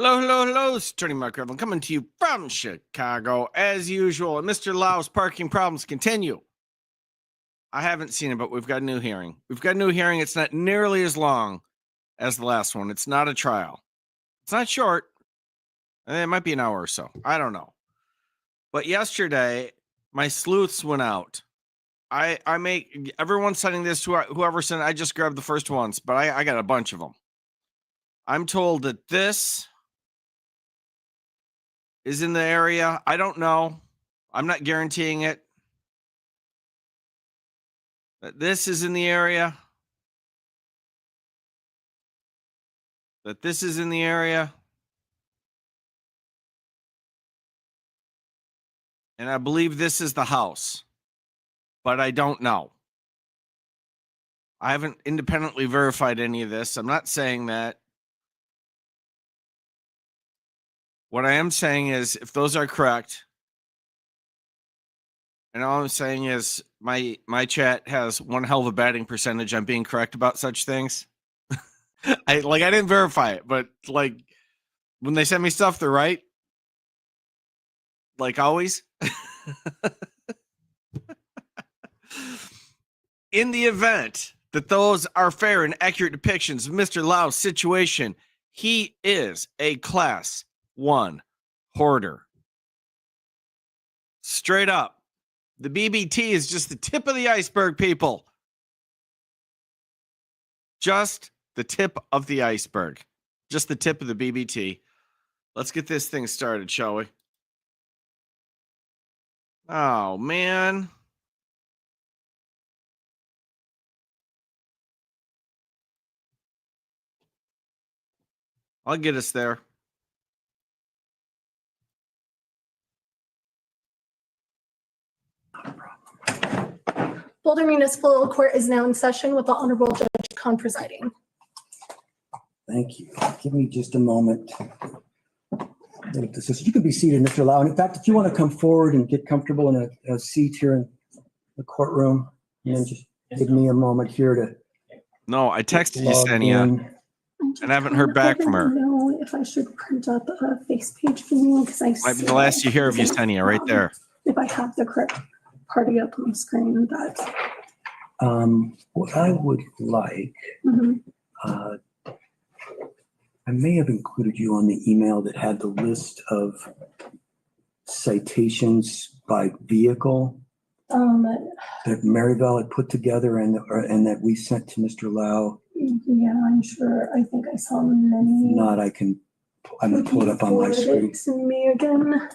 Hello, hello, hello. It's Attorney Mark Revlin coming to you from Chicago. As usual, and Mr. Lau's parking problems continue. I haven't seen it, but we've got a new hearing. It's not nearly as long as the last one. It's not a trial. It's not short. It might be an hour or so. I don't know. But yesterday, my sleuths went out. I make everyone sending this to whoever sent it. I just grabbed the first ones, but I got a bunch of them. I'm told that this is in the area. I don't know. I'm not guaranteeing it. That this is in the area. That this is in the area. And I believe this is the house. But I don't know. I haven't independently verified any of this. I'm not saying that. What I am saying is, if those are correct, and all I'm saying is my chat has one hell of a batting percentage on being correct about such things. I didn't verify it, but like when they send me stuff, they're right. Like always. In the event that those are fair and accurate depictions of Mr. Lau's situation, he is a class 1 hoarder. Straight up. The BBT is just the tip of the iceberg, people. Just the tip of the iceberg. Just the tip of the BBT. Let's get this thing started, shall we? Oh, man. I'll get us there. Boulder Municipal Court is now in session with the Honorable Judge Khan presiding. Thank you. Give me just a moment. You can be seated, Mr. Lau. And in fact, if you want to come forward and get comfortable in a seat here in the courtroom, and just give me a moment here to. No, I texted Yesenia and I haven't heard back from her. I don't know if I should print up a face page for you because I might be the last you hear of Yesenia right there. If I have the correct party up on the screen, that. What I would like, I may have included you on the email that had the list of citations by vehicle that Maryville had put together and that we sent to Mr. Lau. Yeah, I'm sure. I think I saw many. If not, I'm gonna pull it up on my screen. To me again.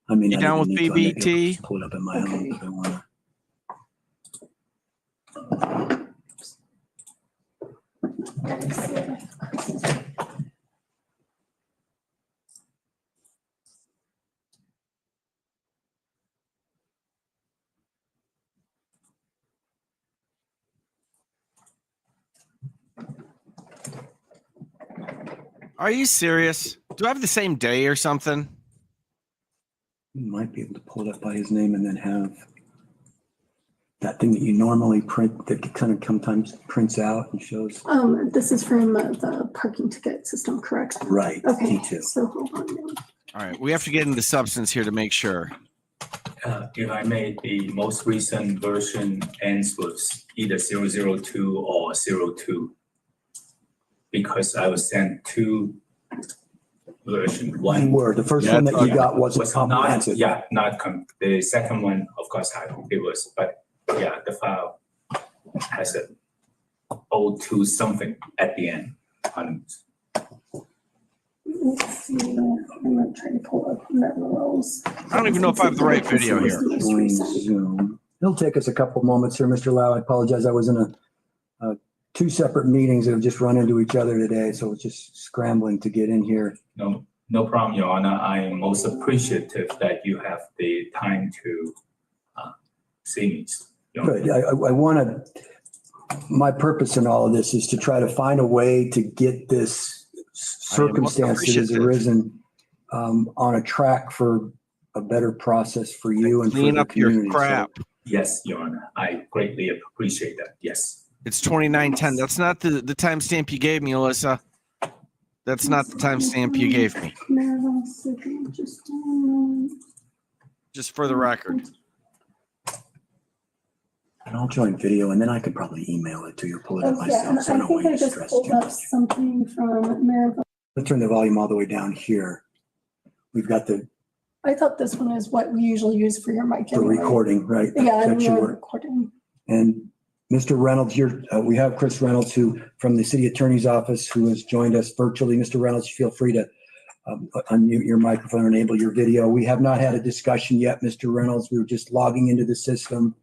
I mean, you down with BBT? Pull it up in my own if I want to. Are you serious? Do I have the same day or something? You might be able to pull it up by his name and then have that thing that you normally print that kind of sometimes prints out and shows. This is from the parking ticket system, correct? Right. Okay. Me too. So hold on now. All right. We have to get into substance here to make sure. If I made the most recent version ends with either 002 or 02. Because I was sent 2 versions. One were the first one that you got wasn't comprehensive. The second one, of course, it was, but yeah, the file has a 02 something at the end. Let's see. I'm going to try to pull up that rules. I don't even know if I have the right video here. Zoom. It'll take us a couple moments here, Mr. Lau. I apologize. I was in a 2 separate meetings that have just run into each other today, so it's just scrambling to get in here. No problem, Your Honor. I am most appreciative that you have the time to see me. Good. I want to. My purpose in all of this is to try to find a way to get this circumstance that has arisen on a track for a better process for you and clean for the up your community. crap. Yes, Your Honor. I greatly appreciate that. Yes. It's 2910. That's not the timestamp you gave me, Alyssa. That's not the timestamp you gave me, just for the record. And I'll join video and then I could probably email it to you, pull it up Oh, yeah, and myself. So I I don't think want I you to just stress pulled too up much. something from Maryville. Let's turn the volume all the way down here. We've got the I thought this one is what we usually use for your mic. for anyway. recording, right? Yeah, and That should your work. recording. And Mr. Reynolds, here, we have Chris Reynolds, who from the city attorney's office, who has joined us virtually. Mr. Reynolds, feel free to unmute your microphone, enable your video. We have not had a discussion yet, Mr. Reynolds. We were just logging into the system.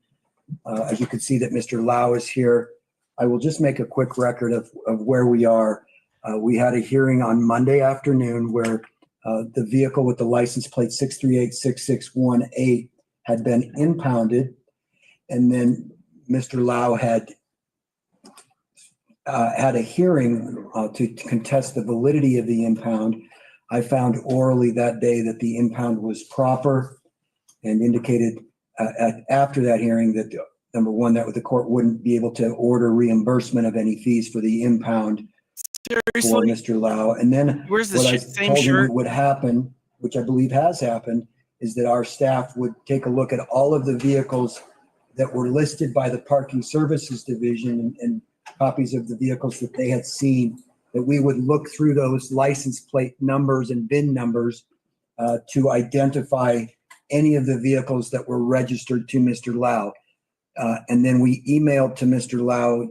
As you can see that Mr. Lau is here. I will just make a quick record of where we are. We had a hearing on Monday afternoon where the vehicle with the license plate 6386618 had been impounded. And then Mr. Lau had a hearing to contest the validity of the impound. I found orally that day that the impound was proper and indicated after that hearing that number one, that the court wouldn't be able to order reimbursement of any fees for the impound for Seriously? Mr. Lau. And then Where's the what I same told him shirt? would happen, which I believe has happened, is that our staff would take a look at all of the vehicles that were listed by the Parking Services Division and copies of the vehicles that they had seen, that we would look through those license plate numbers and VIN numbers to identify any of the vehicles that were registered to Mr. Lau. And then we emailed to Mr. Lau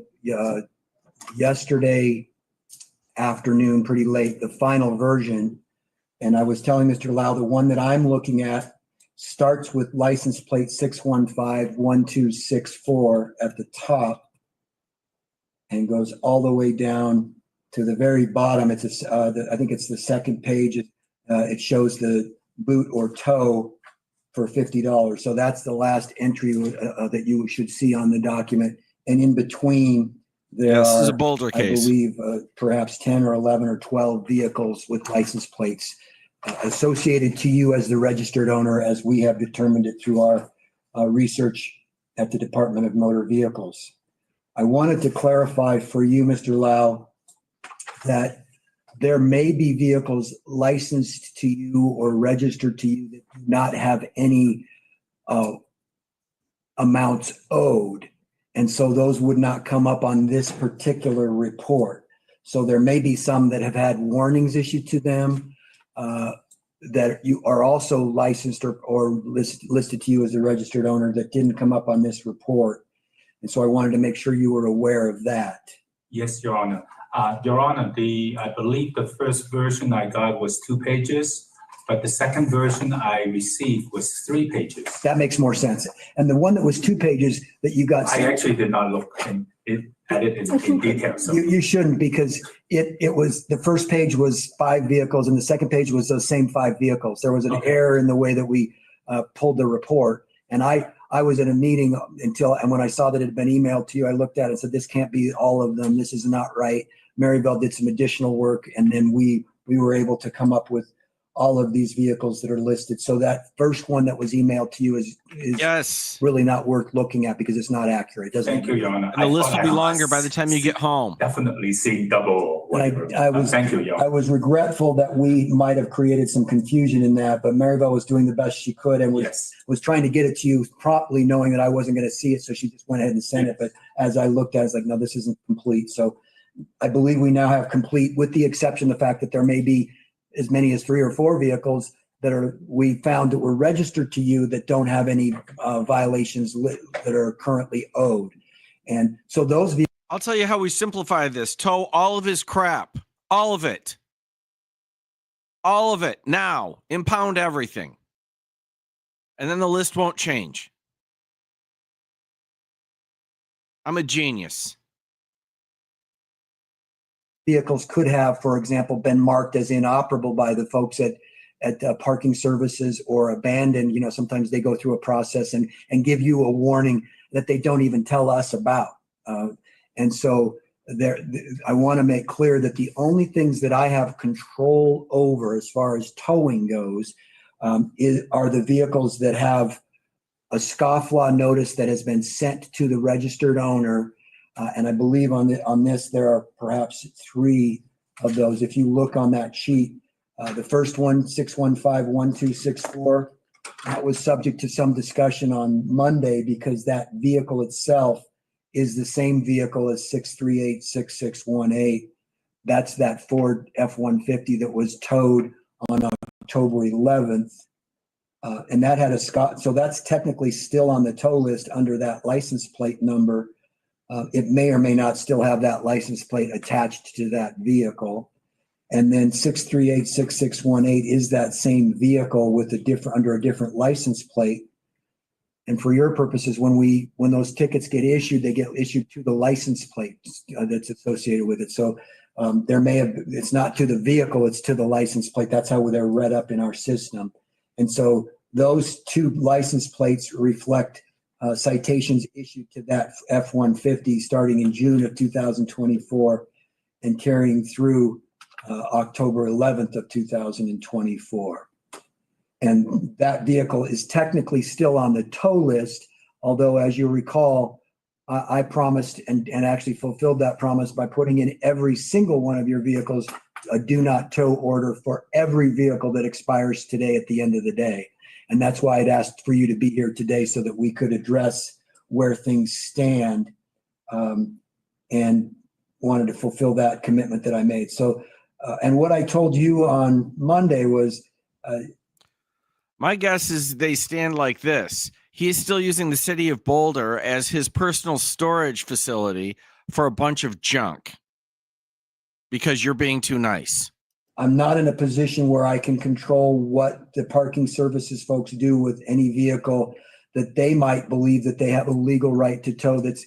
yesterday afternoon, pretty late, the final version. And I was telling Mr. Lau, the one that I'm looking at starts with license plate 6151264 at the top and goes all the way down to the very bottom. It's I think it's the second page. It shows the boot or tow for $50. So that's the last entry that you should see on the document. And in between, there This is are, a Boulder I case. believe, perhaps 10 or 11 or 12 vehicles with license plates associated to you as the registered owner, as we have determined it through our research at the Department of Motor Vehicles. I wanted to clarify for you, Mr. Lau, that there may be vehicles licensed to you or registered to you that do not have any amounts owed. And so those would not come up on this particular report. So there may be some that have had warnings issued to them that you are also licensed or listed to you as a registered owner that didn't come up on this report. And so I wanted to make sure you were aware of that. Yes, Your Honor. Your Honor, I believe the first version I got was 2 pages, but the second version I received was 3 pages. That makes more sense. And the one that was 2 pages that you got. I actually did not look at it in detail. So You shouldn't, because it was, the first page was 5 vehicles and the second page was those same 5 vehicles. There was an error in the way that we pulled the report. And I was in a meeting and when I saw that it had been emailed to you, I looked at it and said, this can't be all of them. This is not right. Maribel did some additional work, and then we were able to come up with all of these vehicles that are listed. So that first one that was emailed to you is Yes. really not worth looking at because it's not accurate. It doesn't. thank you, Your Honor. And the list thought will be I longer by was the time you get home. Definitely seeing double or whatever. Thank you, Your Honor. I was regretful that we might have created some confusion in that, but Maribel was doing the best she could and was trying to get it to you promptly, knowing that I wasn't going to see it. So she just went ahead and sent it. But as I looked at it, I was like, no, this isn't complete. So I believe we now have complete, with the exception of the fact that there may be as many as 3 or 4 vehicles that we found that were registered to you that don't have any violations that are currently owed. And so those vehicles. I'll tell you how we simplify this. Tow all of his crap. All of it. All of it. Now. Impound everything. And then the list won't change. I'm a genius. Vehicles could have, for example, been marked as inoperable by the folks at parking services or abandoned. Sometimes they go through a process and give you a warning that they don't even tell us about. And so I want to make clear that the only things that I have control over as far as towing goes are the vehicles that have a scofflaw notice that has been sent to the registered owner. And I believe on this, there are perhaps 3 of those. If you look on that sheet, the first one, 615-1264, that was subject to some discussion on Monday because that vehicle itself is the same vehicle as 638-6618. That's that Ford F-150 that was towed on October 11th. And that had a so that's technically still on the tow list under that license plate number. It may or may not still have that license plate attached to that vehicle. And then 638-6618 is that same vehicle with under a different license plate. And for your purposes, when those tickets get issued, they get issued to the license plate that's associated with it. So it's not to the vehicle, it's to the license plate. That's how they're read up in our system. And so those two license plates reflect citations issued to that F-150 starting in June of 2024 and carrying through October 11th of 2024. And that vehicle is technically still on the tow list, although as you recall, I promised and actually fulfilled that promise by putting in every single one of your vehicles a do not tow order for every vehicle that expires today at the end of the day. And that's why I'd asked for you to be here today so that we could address where things stand, and wanted to fulfill that commitment that I made. So, and what I told you on Monday was, my guess is they stand like this. He's still using the city of Boulder as his personal storage facility for a bunch of junk because you're being too nice. I'm not in a position where I can control what the parking services folks do with any vehicle that they might believe that they have a legal right to tow that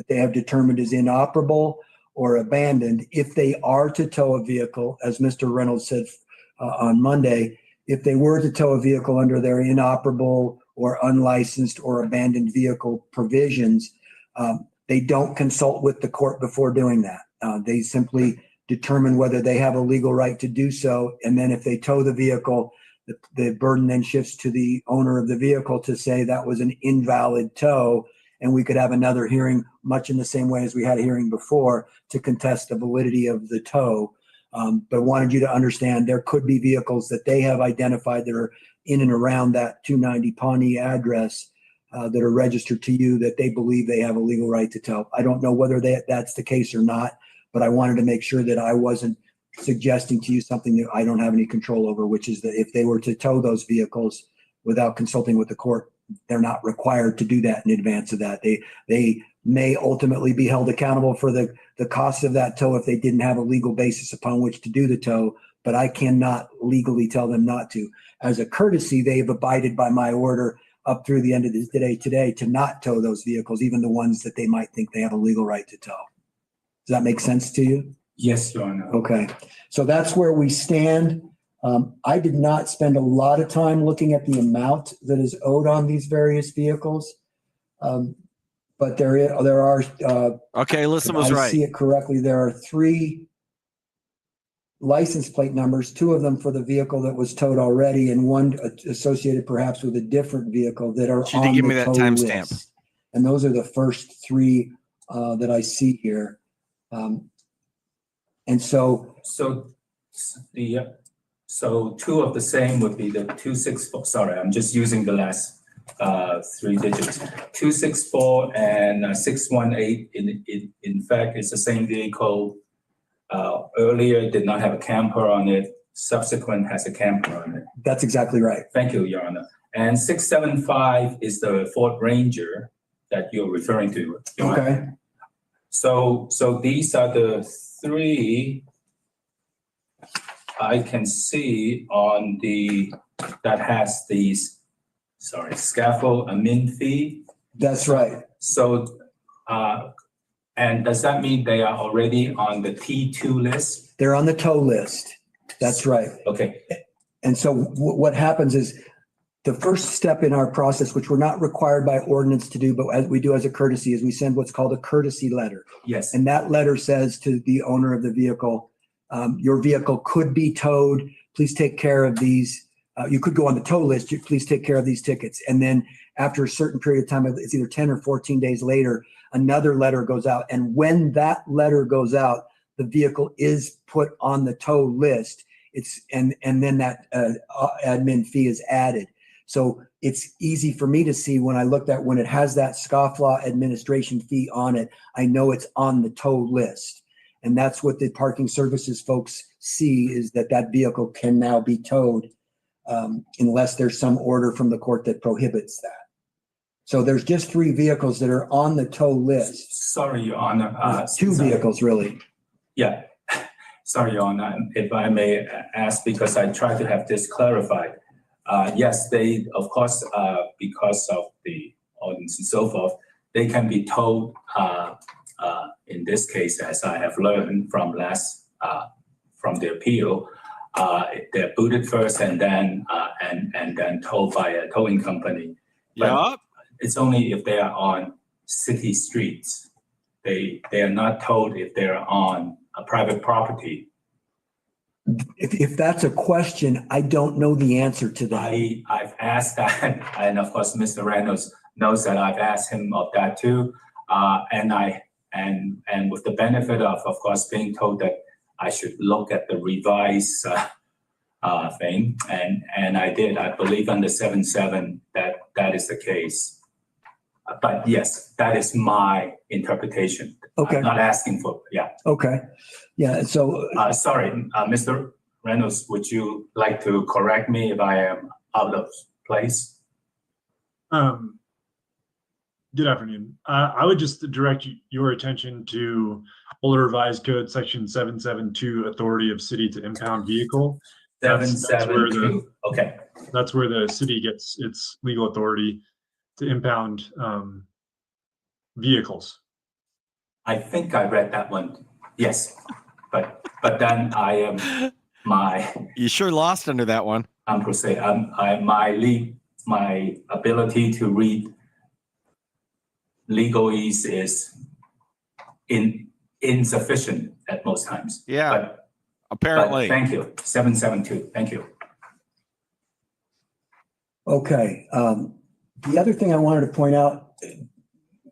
they have determined is inoperable or abandoned. If they are to tow a vehicle, as Mr. Reynolds said on Monday, if they were to tow a vehicle under their inoperable or unlicensed or abandoned vehicle provisions, they don't consult with the court before doing that. They simply determine whether they have a legal right to do so. And then if they tow the vehicle, the burden then shifts to the owner of the vehicle to say that was an invalid tow. And we could have another hearing much in the same way as we had a hearing before to contest the validity of the tow. But wanted you to understand there could be vehicles that they have identified that are in and around that 290 Pawnee address that are registered to you that they believe they have a legal right to tow. I don't know whether that's the case or not, but I wanted to make sure that I wasn't suggesting to you something that I don't have any control over, which is that if they were to tow those vehicles without consulting with the court, they're not required to do that in advance of that. They may ultimately be held accountable for the cost of that tow if they didn't have a legal basis upon which to do the tow, but I cannot legally tell them not to. As a courtesy, they've abided by my order up through the end of the day today to not tow those vehicles, even the ones that they might think they have a legal right to tow. Does that make sense to you? Yes, Your Honor. Okay, so that's where we stand. I did not spend a lot of time looking at the amount that is owed on these various vehicles. But there are. Okay, Alyssa was I right. see it correctly. There are 3 license plate numbers, 2 of them for the vehicle that was towed already, and 1 associated perhaps with a different vehicle that are She on did give the me that tow timestamp. list. And those are the first 3 that I see here. And so So 2 of the same would be the 264. Sorry, I'm just using the last 3 digits. 264 and 618. In fact, it's the same vehicle. Earlier it did not have a camper on it. Subsequent has a camper on it. that's exactly right. Thank you, Your Honor. And 675 is the Ford Ranger that you're referring to, Your Honor. Okay. So these are the 3 I can see on that has these, scaffold admin fee. That's right. So, and does that mean they are already on the T2 list? They're on the tow list. That's right. Okay, And so what happens is the first step in our process, which we're not required by ordinance to do, but as we do as a courtesy, is we send what's called a courtesy letter. yes, And that letter says to the owner of the vehicle, your vehicle could be towed. Please take care of these. You could go on the tow list. Please take care of these tickets. And then after a certain period of time, it's either 10 or 14 days later, another letter goes out. And when that letter goes out, the vehicle is put on the tow list, and then that admin fee is added. So it's easy for me to see when I looked at when it has that scofflaw administration fee on it, I know it's on the tow list. And that's what the parking services folks see, is that vehicle can now be towed unless there's some order from the court that prohibits that. So there's just 3 vehicles that are on the tow list. Sorry, Your Honor. 2 vehicles, really. Yeah. Sorry, Your Honor, if I may ask, because I try to have this clarified. Yes, they, of course, because of the ordinance and so forth, they can be towed, in this case, as I have learned from from the appeal, they're booted first and then towed by a towing company. But Yeah. it's only if they are on city streets. They are not towed if they're on a private property. If that's a question, I don't know the answer to that. I've asked that, and of course, Mr. Reynolds knows that I've asked him of that too. And with the benefit of course, being told that I should look at the revised thing, and I did. I believe under 7.7 that is the case. But yes, that is my interpretation. Okay. I'm not asking for, yeah. Okay. Yeah. So Sorry, Mr. Reynolds, would you like to correct me if I am out of place? Good afternoon. I would just direct your attention to Older Revised Code Section 772, Authority of City to Impound Vehicle. That's where 772. Okay. That's where the city gets its legal authority to impound vehicles. I think I read that one. Yes, but then I am You sure lost under that one. my ability to read legalese is insufficient at most times. Yeah. But Apparently. thank you. 772. Thank you. okay. The other thing I wanted to point out,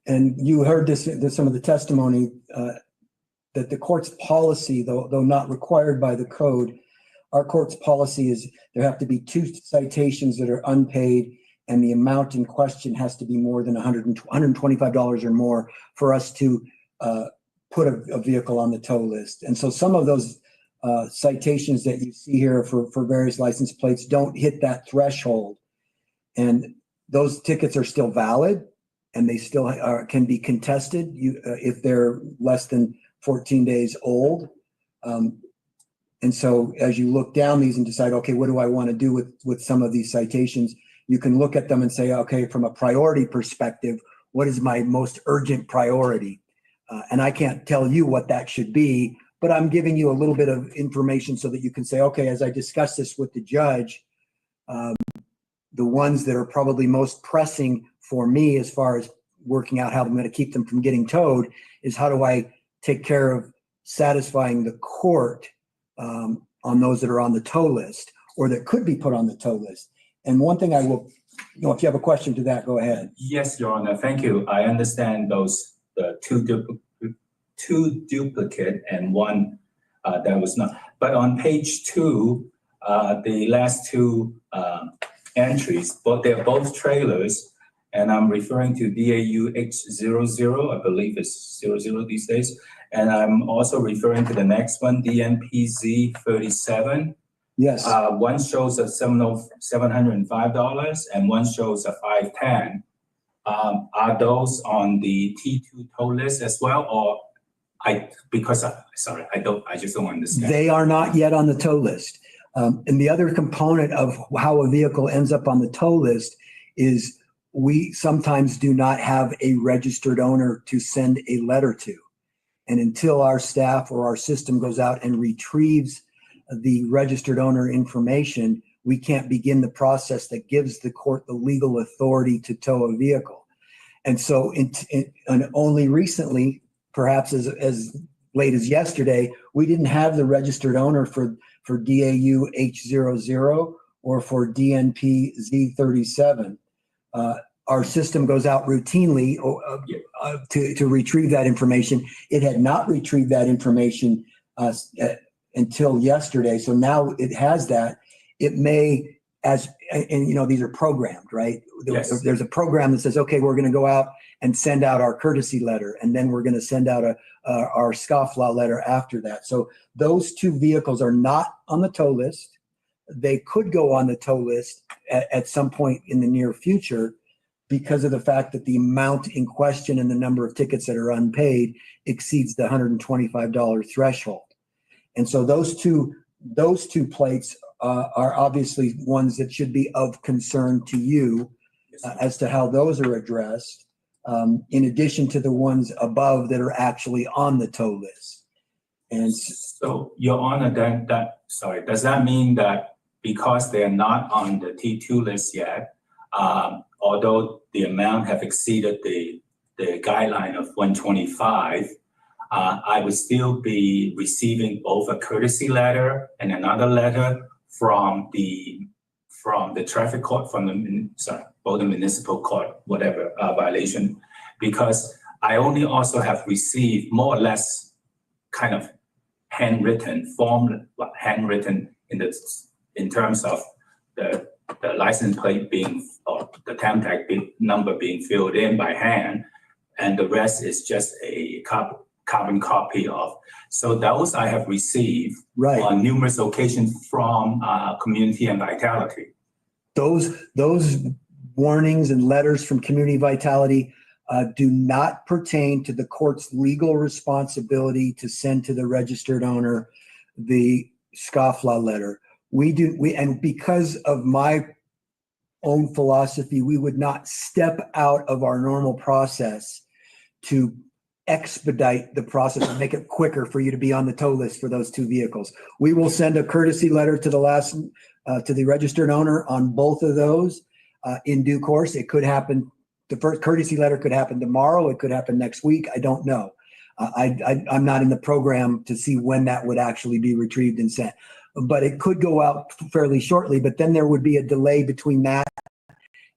and you heard this, some of the testimony, that the court's policy, though not required by the code, our court's policy is there have to be 2 citations that are unpaid, and the amount in question has to be more than $125 or more for us to put a vehicle on the tow list. And so some of those citations that you see here for various license plates don't hit that threshold. And those tickets are still valid, and they still can be contested if they're less than 14 days old. And so as you look down these and decide, okay, what do I want to do with some of these citations? You can look at them and say, okay, from a priority perspective, what is my most urgent priority? And I can't tell you what that should be, but I'm giving you a little bit of information so that you can say, okay, as I discuss this with the judge, the ones that are probably most pressing for me as far as working out how I'm going to keep them from getting towed is how do I take care of satisfying the court on those that are on the tow list or that could be put on the tow list. And one thing I will, if you have a question to that, go ahead. Yes, Your Honor. Thank you. I understand the two duplicate and one that was not. But on page 2, the last 2 entries, but they're both trailers, and I'm referring to DAU H00, I believe it's 00 these days, and I'm also referring to the next one, DNPZ 37. Yes. One shows a $705 and one shows a $510. Are those on the T2 tow list as well, or I just don't understand. They are not yet on the tow list. And the other component of how a vehicle ends up on the tow list is we sometimes do not have a registered owner to send a letter to. And until our staff or our system goes out and retrieves the registered owner information, we can't begin the process that gives the court the legal authority to tow a vehicle. And so and only recently, perhaps as late as yesterday, we didn't have the registered owner for DAU H00 or for DNP Z37. Our system goes out routinely to retrieve that information. It had not retrieved that information until yesterday. So now it has that. It may, and you know, these are programmed, right? Yes. There's a program that says, okay, we're going to go out and send out our courtesy letter, and then we're going to send out our scofflaw letter after that. So those two vehicles are not on the tow list. They could go on the tow list at some point in the near future because of the fact that the amount in question and the number of tickets that are unpaid exceeds the $125 threshold. And so those two plates are obviously ones that should be of concern to you as to how those are addressed, in addition to the ones above that are actually on the tow list. And so, Your Honor, does that mean that because they're not on the T2 list yet, although the amount have exceeded the guideline of 125, I would still be receiving both a courtesy letter and another letter from the traffic court, both the municipal court, whatever violation, because I only also have received more or less kind of handwritten in terms of the license plate being, or the temp tag number being filled in by hand, and the rest is just a carbon copy of. So those I have received on numerous occasions from Community and Vitality. Those warnings and letters from Community Vitality do not pertain to the court's legal responsibility to send to the registered owner the scofflaw letter. And because of my own philosophy, we would not step out of our normal process to expedite the process and make it quicker for you to be on the tow list for those two vehicles. We will send a courtesy letter to the registered owner on both of those in due course. It could happen. The first courtesy letter could happen tomorrow. It could happen next week. I don't know. I'm not in the program to see when that would actually be retrieved and sent, but it could go out fairly shortly. But then there would be a delay between that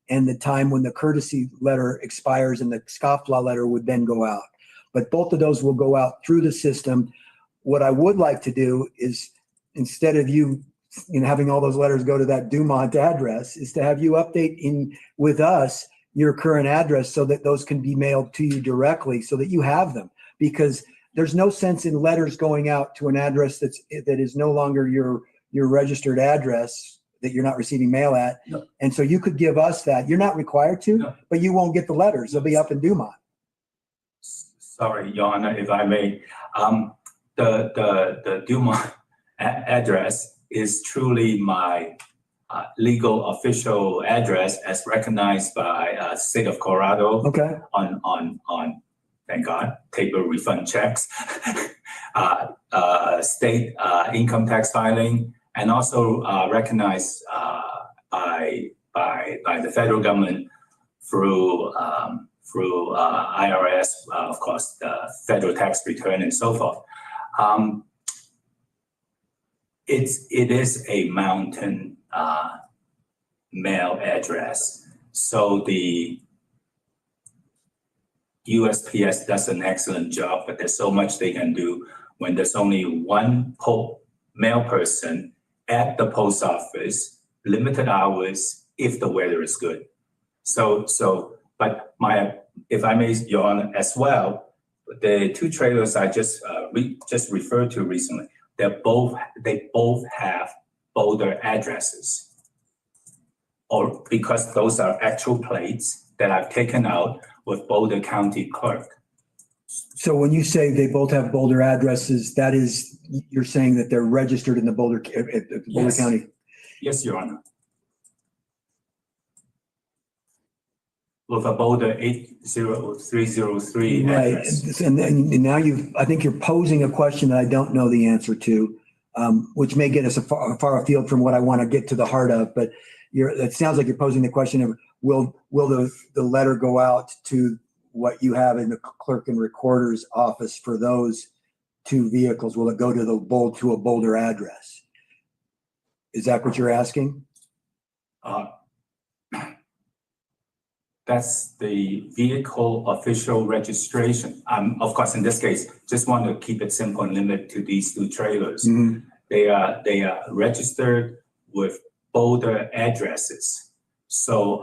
and the time when the courtesy letter expires and the scofflaw letter would then go out. But both of those will go out through the system. What I would like to do is, instead of you having all those letters go to that Dumont address, is to have you update with us your current address so that those can be mailed to you directly so that you have them. Because there's no sense in letters going out to an address that is no longer your registered address that you're not receiving mail at. No. And so you could give us that. You're not required to, No. but you won't get the letters. They'll be up in Dumont. Sorry, Your Honor, if I may. The Dumont address is truly my legal official address as recognized by state of Colorado. Okay. On thank God, paper refund checks, state income tax filing, and also recognized by the federal government through IRS, of course, the federal tax return and so forth. It is a mountain mail address. So the USPS does an excellent job, but there's so much they can do when there's only one mail person at the post office, limited hours, if the weather is good. But if I may, Your Honor, as well, the two trailers I just referred to recently, they both have Boulder addresses, or because those are actual plates that I've taken out with Boulder County clerk. So when you say they both have Boulder addresses, that is, you're saying that they're registered in the Boulder Yes. County? Yes, Your Honor. With a Boulder 80303 Right. address. And now I think you're posing a question that I don't know the answer to, which may get us far afield from what I want to get to the heart of. But it sounds like you're posing the question of, will the letter go out to what you have in the clerk and recorder's office for those two vehicles? Will it go to a Boulder address? Is that what you're asking? That's the vehicle official registration. Of course, in this case, just want to keep it simple and limit to these two trailers. Mhm. They are registered with Boulder addresses. So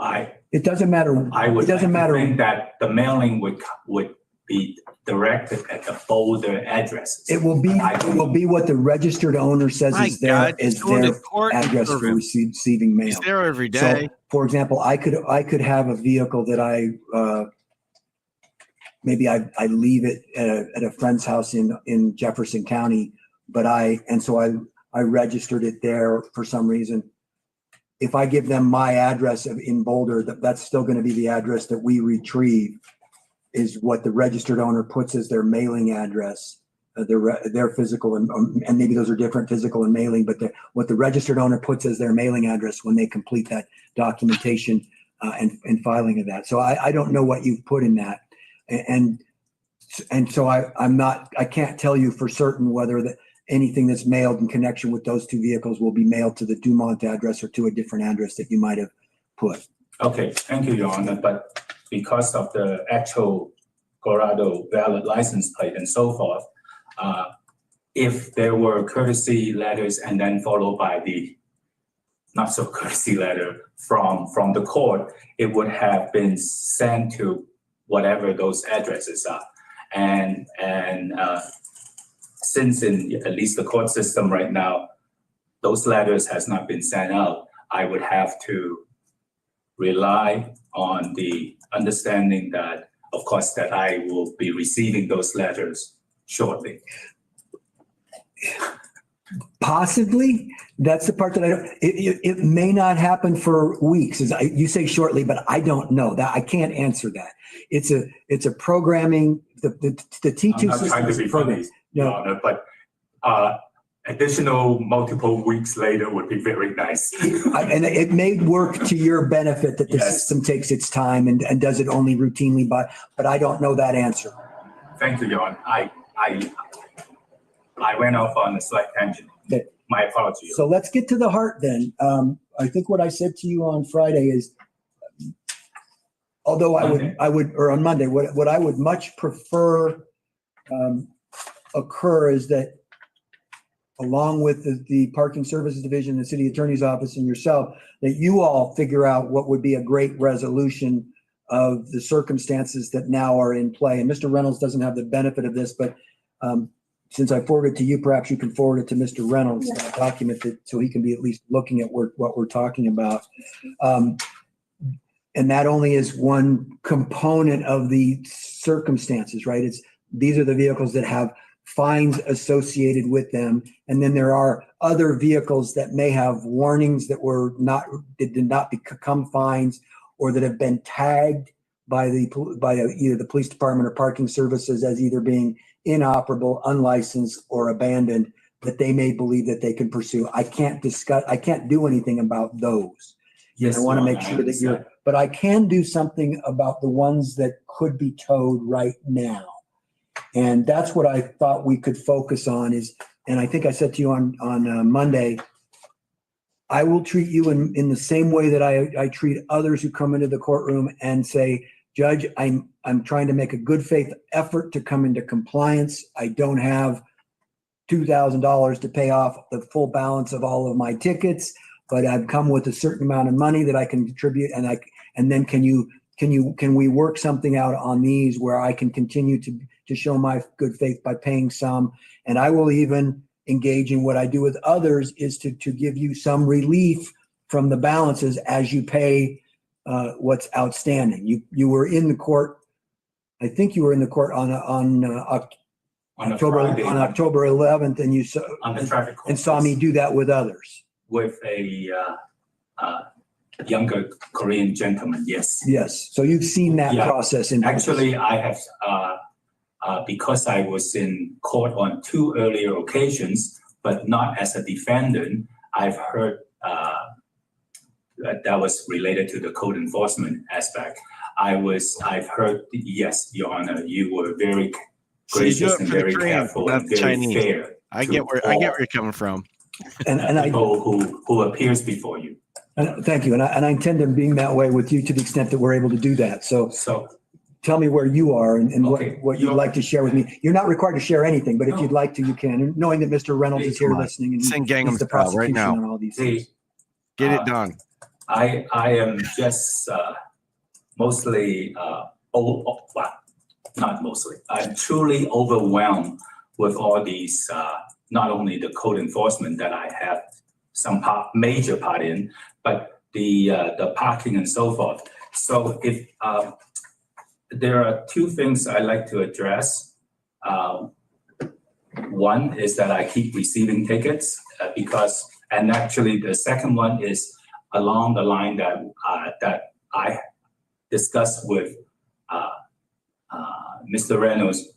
It doesn't matter. I would It doesn't like to matter. think that the mailing would be directed at the Boulder addresses. It will be what the registered owner says My is their, God, is he's going to their court and address for serving. receiving mail. He's there every So, day. for example, I could have a vehicle that maybe I leave it at a friend's house in Jefferson County, but I registered it there for some reason. If I give them my address in Boulder, that's still going to be the address that we retrieve, is what the registered owner puts as their mailing address, their physical, and maybe those are different, physical and mailing, but what the registered owner puts as their mailing address when they complete that documentation and filing of that. So I don't know what you've put in that. And so I can't tell you for certain whether anything that's mailed in connection with those two vehicles will be mailed to the Dumont address or to a different address that you might have put. Okay, thank you, Your Honor. But because of the actual Colorado valid license plate and so forth, if there were courtesy letters and then followed by the not so courtesy letter from the court, it would have been sent to whatever those addresses are. And since in at least the court system right now, those letters has not been sent out, I would have to rely on the understanding that, of course, that I will be receiving those letters shortly. Possibly. That's the part that I don't, it may not happen for weeks, you say shortly, but I don't know that. I can't answer that. It's a programming, the T2 I'm not system trying to is be a program. funny, Your Honor, but additional multiple weeks later would be very nice. And it may work to your benefit that the Yes. system takes its time and does it only routinely but I don't know that answer. Thank you, Your Honor. I went off on a slight tangent. Okay. My apologies. So let's get to the heart then. I think what I said to you on Friday is, although I would, or on Monday, what I would much prefer occur is that along with the Parking Services Division, the City Attorney's Office, and yourself, that you all figure out what would be a great resolution of the circumstances that now are in play. And Mr. Reynolds doesn't have the benefit of this, but since I forwarded it to you, perhaps you can forward it to Mr. Reynolds, document it so he can be at least looking at what we're talking about. And that only is one component of the circumstances, right? These are the vehicles that have fines associated with them. And then there are other vehicles that may have warnings that did not become fines, or that have been tagged by either the police department or parking services as either being inoperable, unlicensed, or abandoned, that they may believe that they can pursue. I can't do anything about those. Yes, I want to Your make Honor, sure that but I can do something about the ones that could be towed right now. And that's what I thought we could focus on and I think I said to you on Monday, I will treat you in the same way that I treat others who come into the courtroom and say, Judge, I'm trying to make a good faith effort to come into compliance. I don't have $2,000 to pay off the full balance of all of my tickets, but I've come with a certain amount of money that I can contribute. And then can we work something out on these where I can continue to show my good faith by paying some? And I will even engage in what I do with others is to give you some relief from the balances as you pay what's outstanding. You were in the court. I think you were in the court on October 11th, and you saw on the traffic court, and saw me do that with others. with a younger Korean gentleman. Yes. Yes. So you've seen that Yeah. process in Actually, I have because I was in court on 2 earlier occasions, but not as a defendant. I've heard that was related to the code enforcement aspect. I've heard, yes, Your Honor, you were very So you do gracious it and for the very Koreans, careful not and the very Chinese. fair. I to get where all you're coming from. and I people who appears before you. And thank you. And I intend on being that way with you to the extent that we're able to do that. So So, tell me where you are and Okay. what you'd like to share with me. You're not required to share anything, but if No. you'd like to, you can, knowing that Mr. Reynolds is here Come on. listening and Sing he's Gangnam the Style right prosecution now. on all these things. Get it done. I am just mostly, well, not mostly, I'm truly overwhelmed with all these, not only the code enforcement that I have some major part in, but the parking and so forth. So if there are two things I like to address. One is that I keep receiving tickets because, and actually the second one is along the line that I discussed with Mr. Reynolds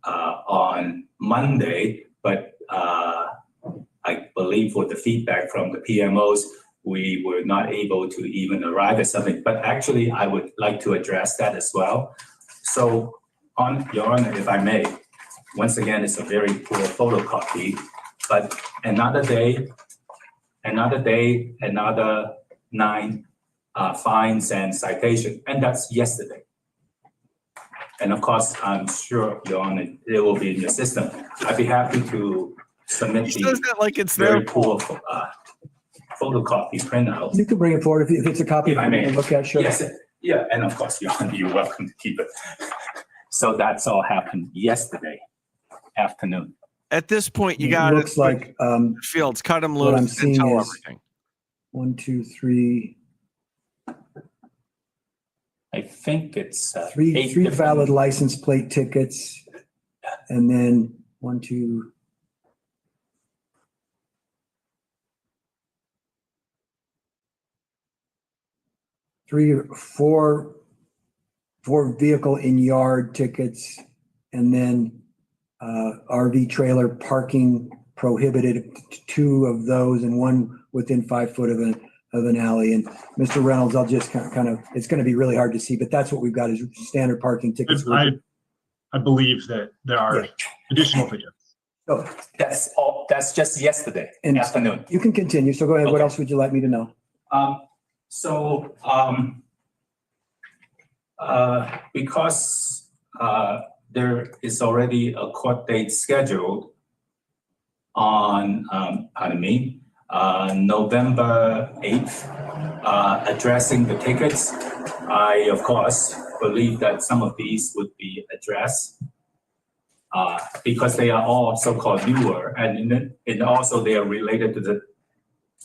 on Monday, but I believe with the feedback from the PMOs, we were not able to even arrive at something. But actually, I would like to address that as well. So, Your Honor, if I may, once again, it's a very poor photocopy, but another day, another 9 fines and citation, and that's yesterday. And of course, I'm sure, Your Honor, it will be in your system. I'd be happy to submit He says the that like it's very their poor photocopy printout. You can bring it forward if it's a copy If I you may. can look at, sure. Yes, yeah, and of course, Your Honor, you're welcome to keep it. So that's all happened yesterday afternoon. At this point, you It got looks like Fields, cut him what I'm loose and seeing tell is- everything. 1, 2, 3, I think it's three 8 valid different. license plate tickets. And then 1, 2, 3 or 4 vehicle in yard tickets, and then RV trailer parking prohibited, 2 of those, and 1 within 5 foot of an alley. And Mr. Reynolds, I'll just kind of, it's going to be really hard to see, but that's what we've got is standard parking tickets. I believe that there are Yeah. additional tickets. So That's all, that's just yesterday And- afternoon. you can continue. So go ahead. What Okay. else would you like me to know? Because there is already a court date scheduled on, November 8th, addressing the tickets. I, of course, believe that some of these would be addressed because they are all so-called newer, and also they are related to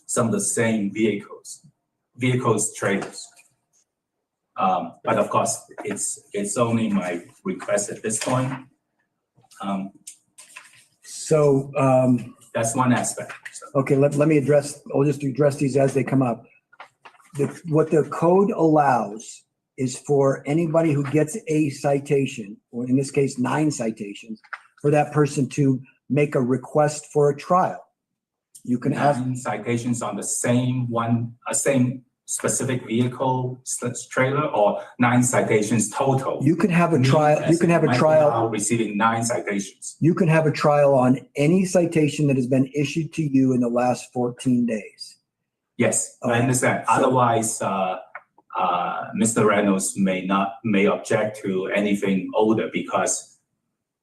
some of the same vehicles, trailers. But of course, it's only my request at this point. So, That's one aspect. So, okay, let me I'll just address these as they come up. What the code allows is for anybody who gets a citation, or in this case, 9 citations, for that person to make a request for a trial. You can ask, 9 citations on the same same specific vehicle trailer, or 9 citations total. you can have a trial, you can have a Might be trial, now receiving 9 citations. you can have a trial on any citation that has been issued to you in the last 14 days. Yes, I Okay. understand. So- Otherwise, Mr. Reynolds may object to anything older because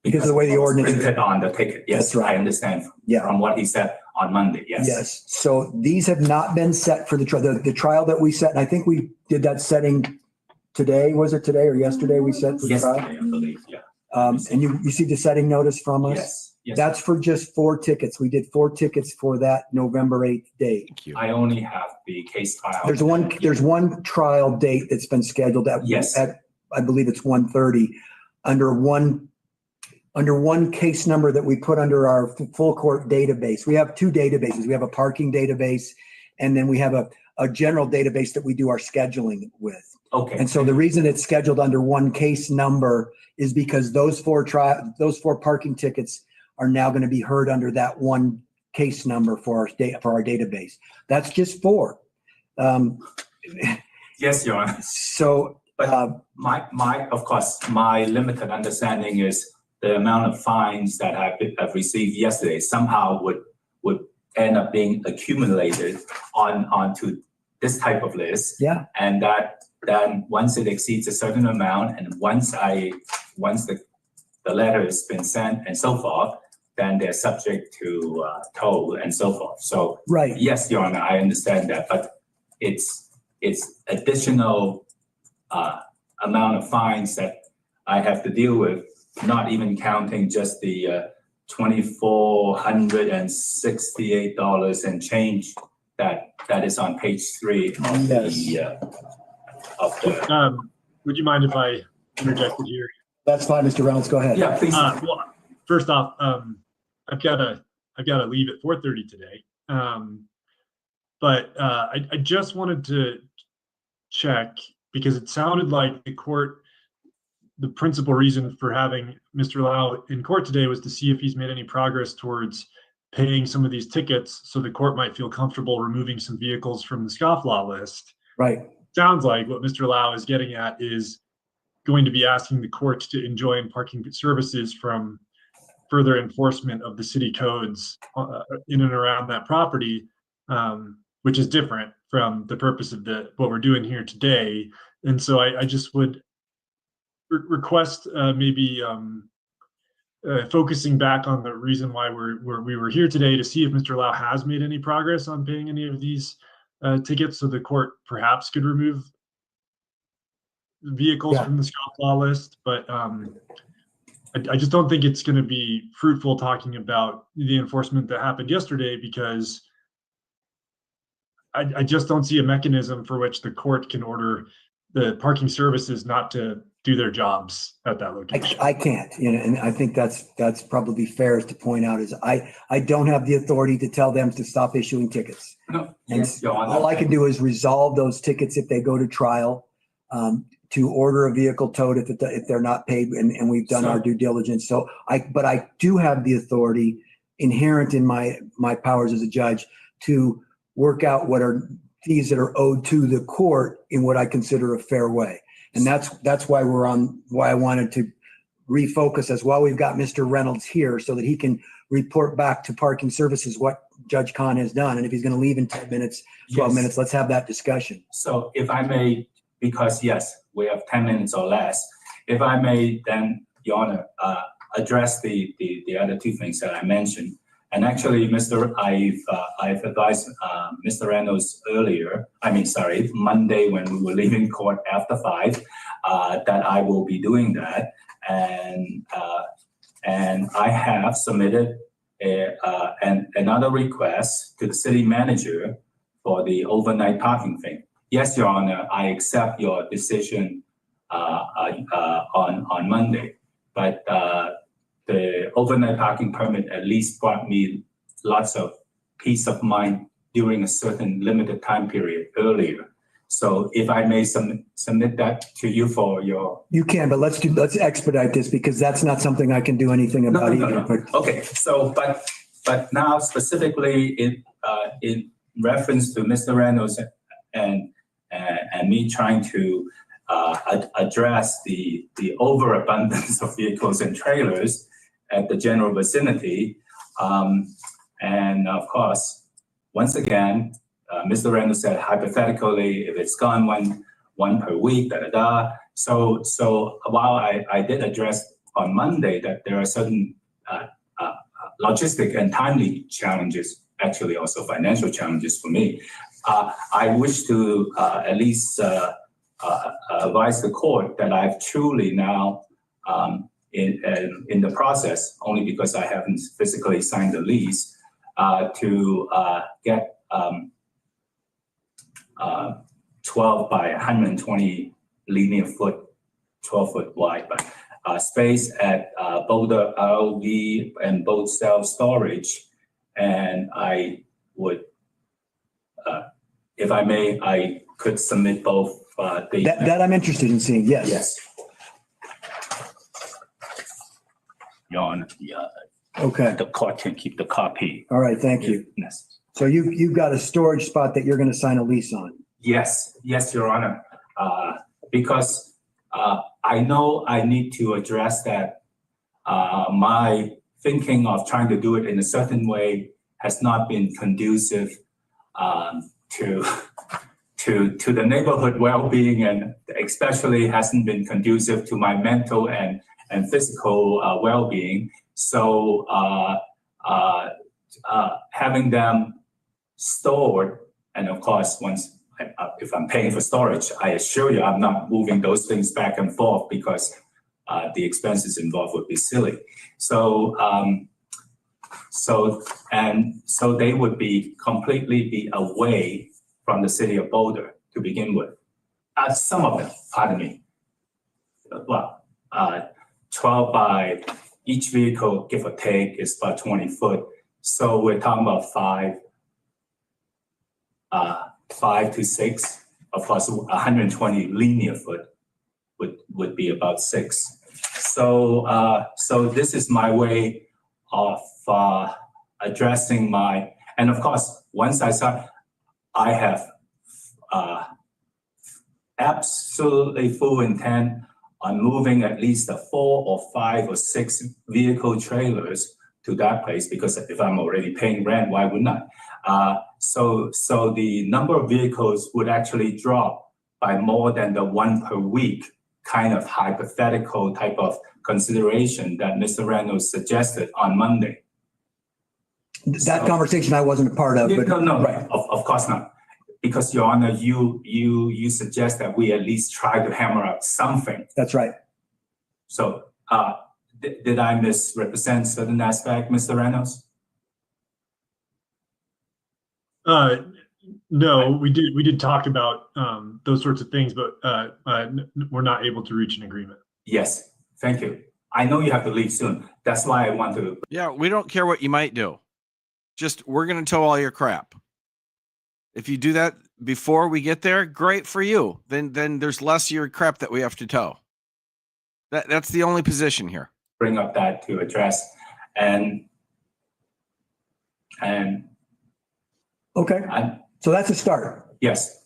Because of the way the it was ordinance- printed on the ticket. Yes, That's right. I understand Yeah. from what he said on Monday. Yes. Yes, so these have not been set for the trial. The trial that we set, and I think we did that setting today, was it today or yesterday we set for trial? Yesterday, I believe. Yeah. And you received a setting notice from us? Yes. Yes. That's for just 4 tickets. We did 4 tickets for that November 8th date. Thank you. I only have the case file. There's one trial date that's been scheduled Yes. at, I believe it's 1:30, under one case number that we put under our full court database. We have 2 databases. We have a parking database, and then we have a general database that we do our scheduling with. Okay. And so the reason it's scheduled under one case number is because those 4 parking tickets are now going to be heard under that one case number for our database. That's just 4. Yes, Your Honor. So, Of course, my limited understanding is the amount of fines that I've received yesterday somehow would end up being accumulated onto this type of list. Yeah. And that then once it exceeds a certain amount, and once the letter has been sent and so forth, then they're subject to toll and so forth. So Right. yes, Your Honor, I understand that, but it's additional amount of fines that I have to deal with, not even counting just the $2,468 and change that is on page 3 of the Would you mind if I interjected here? That's fine, Mr. Reynolds, go ahead. Yeah, please. Well, first off, I've got to leave at 4:30 today. But I just wanted to check, because it sounded like the principal reason for having Mr. Lau in court today was to see if he's made any progress towards paying some of these tickets so the court might feel comfortable removing some vehicles from the scofflaw list. Right. Sounds like what Mr. Lau is getting at is going to be asking the court to enjoin parking services from further enforcement of the city codes in and around that property, which is different from the purpose of what we're doing here today. And so I just would request maybe focusing back on the reason why we were here today, to see if Mr. Lau has made any progress on paying any of these tickets, so the court perhaps could remove vehicles from the scofflaw list. But I just don't think it's going to be fruitful talking about the enforcement that happened yesterday, because I just don't see a mechanism for which the court can order the parking services not to do their jobs at that location. I can't, and I think that's probably fair to point out, is I don't have the authority to tell them to stop issuing tickets. No, And yes, Your Honor. all I can do is resolve those tickets if they go to trial, to order a vehicle towed if they're not paid, and we've done our due diligence. So but I do have the authority inherent in my powers as a judge to work out what are fees that are owed to the court in what I consider a fair way. And that's why why I wanted to refocus as well. We've got Mr. Reynolds here so that he can report back to parking services what Judge Kahn has done. And if he's going to leave in 10 minutes, 12 minutes, let's have that discussion. So if I may, because yes, we have 10 minutes or less. If I may then, Your Honor, address the other two things that I mentioned. And actually, I've advised Mr. Reynolds Monday when we were leaving court after 5, that I will be doing that. And I have submitted another request to the city manager for the overnight parking thing. Yes, Your Honor, I accept your decision on Monday, but the overnight parking permit at least brought me lots of peace of mind during a certain limited time period earlier. So if I may submit that to you for your... You can, but let's expedite this, because that's not something I can do anything about either. No. But... Okay, so but now specifically in reference to Mr. Reynolds and me trying to address the overabundance of vehicles and trailers at the general vicinity. And of course, once again, Mr. Reynolds said, hypothetically, if it's gone one per week, So while I did address on Monday that there are certain logistic and timely challenges, actually also financial challenges for me, I wish to at least advise the court that I've truly now in the process, only because I haven't physically signed the lease, to get 12 by 120 linear foot, 12 foot wide, but space at Boulder RV and boat self-storage. And I would, if I may, I could submit both. That I'm interested in seeing, yes. Yes. Your Honor, Okay. the court can keep the copy. All right, thank you. Yes. So you've got a storage spot that you're going to sign a lease on? Yes, Your Honor. Because I know I need to address that. My thinking of trying to do it in a certain way has not been conducive to the neighborhood well-being, and especially hasn't been conducive to my mental and physical well-being. So having them stored, and of course, once if I'm paying for storage, I assure you I'm not moving those things back and forth because the expenses involved would be silly. So so they would be completely away from the city of Boulder to begin with. Some of them, pardon me. Well, 12 by each vehicle, give or take, is about 20 foot. So we're talking about five to six. Of course, 120 linear foot would be about 6. So so this is my way of addressing my, and of course, once I start, I have absolutely full intent on moving at least 4 or 5 or 6 vehicle trailers to that place, because if I'm already paying rent, why wouldn't I? So the number of vehicles would actually drop by more than the 1 per week kind of hypothetical type of consideration that Mr. Reynolds suggested on Monday. That conversation I wasn't a part of, but No, right. of course not. Because Your Honor, you suggest that we at least try to hammer out something. That's right. So did I misrepresent certain aspect, Mr. Reynolds? No, we did talk about those sorts of things, but we're not able to reach an agreement. Yes, thank you. I know you have to leave soon. That's why I want to. Yeah, we don't care what you might do. Just, we're going to tow all your crap. If you do that before we get there, great for you. Then there's less of your crap that we have to tow. That's the only position here. Bring up that to address and Okay. So that's a start. yes.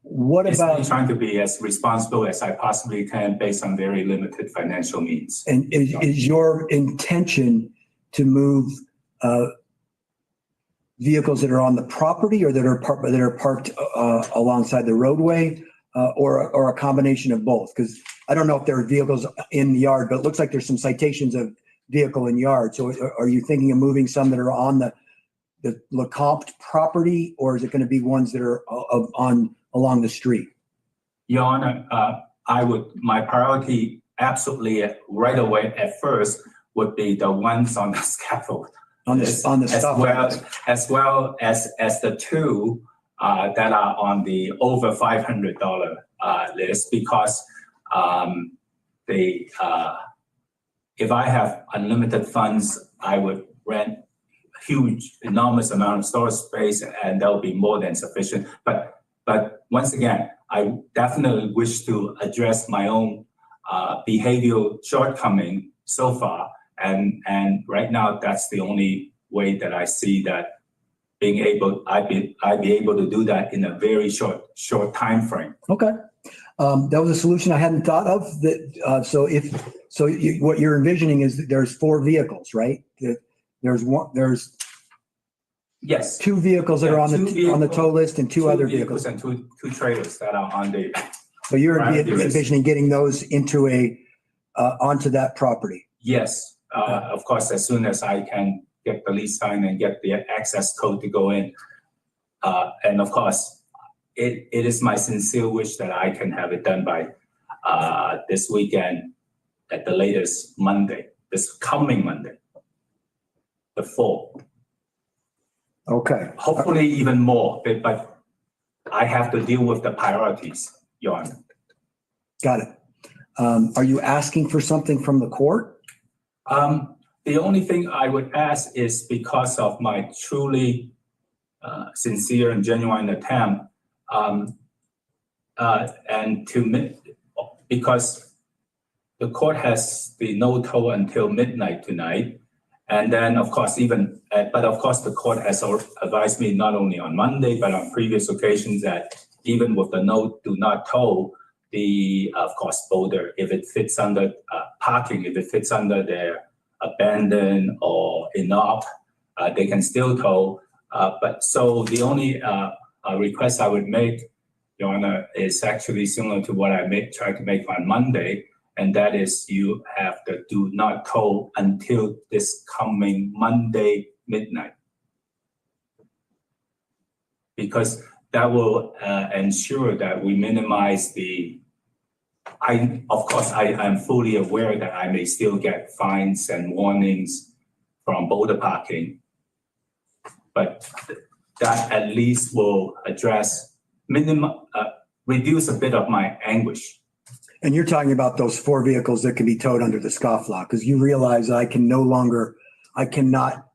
What It's about, me trying to be as responsible as I possibly can based on very limited financial means. and is your intention to move vehicles that are on the property or that are parked alongside the roadway, or a combination of both? Because I don't know if there are vehicles in the yard, but it looks like there's some citations of vehicle in yard. So are you thinking of moving some that are on the LeCompte property, or is it going to be ones that are along the street? Your Honor, my priority absolutely right away at first would be the ones on the scaffold. On the stuff. As well as the 2 that are on the over $500 list, because if I have unlimited funds, I would rent huge, enormous amount of storage space, and that'll be more than sufficient. But once again, I definitely wish to address my own behavioral shortcoming so far, and right now that's the only way that I see that I'd be able to do that in a very short time frame. Okay. That was a solution I hadn't thought of. What you're envisioning is that there's 4 vehicles, right? There's Yes. 2 vehicles that are on the tow list and 2 other vehicles. And two trailers that are on the. So you're priority list. envisioning getting those into onto that property. Yes, of course, as soon as I can get the lease signed and get the access code to go in. And of course, it is my sincere wish that I can have it done by this weekend, at the latest Monday, this coming Monday, the 4th. Okay. Hopefully even more, but I have to deal with the priorities, Your Honor. Got it. Are you asking for something from the court? The only thing I would ask is, because of my truly sincere and genuine attempt, because the court has the no tow until midnight tonight. And then, of course, the court has advised me not only on Monday, but on previous occasions that even with the no do not tow, of course, Boulder, if it fits under parking, if it fits under their abandoned or enough, they can still tow. But so the only request I would make, Your Honor, is actually similar to what I tried to make on Monday, and that is you have the do not tow until this coming Monday midnight. Because that will ensure that we minimize of course, I'm fully aware that I may still get fines and warnings from boulder parking, but that at least will address reduce a bit of my anguish. And you're talking about those 4 vehicles that can be towed under the scofflaw, because you realize I cannot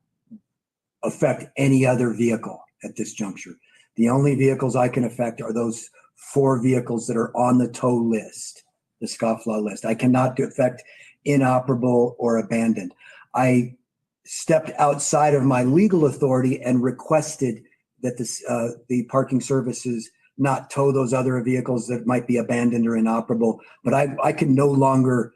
affect any other vehicle at this juncture. The only vehicles I can affect are those 4 vehicles that are on the tow list, the scofflaw list. I cannot affect inoperable or abandoned. I stepped outside of my legal authority and requested that the parking services not tow those other vehicles that might be abandoned or inoperable, but I can no longer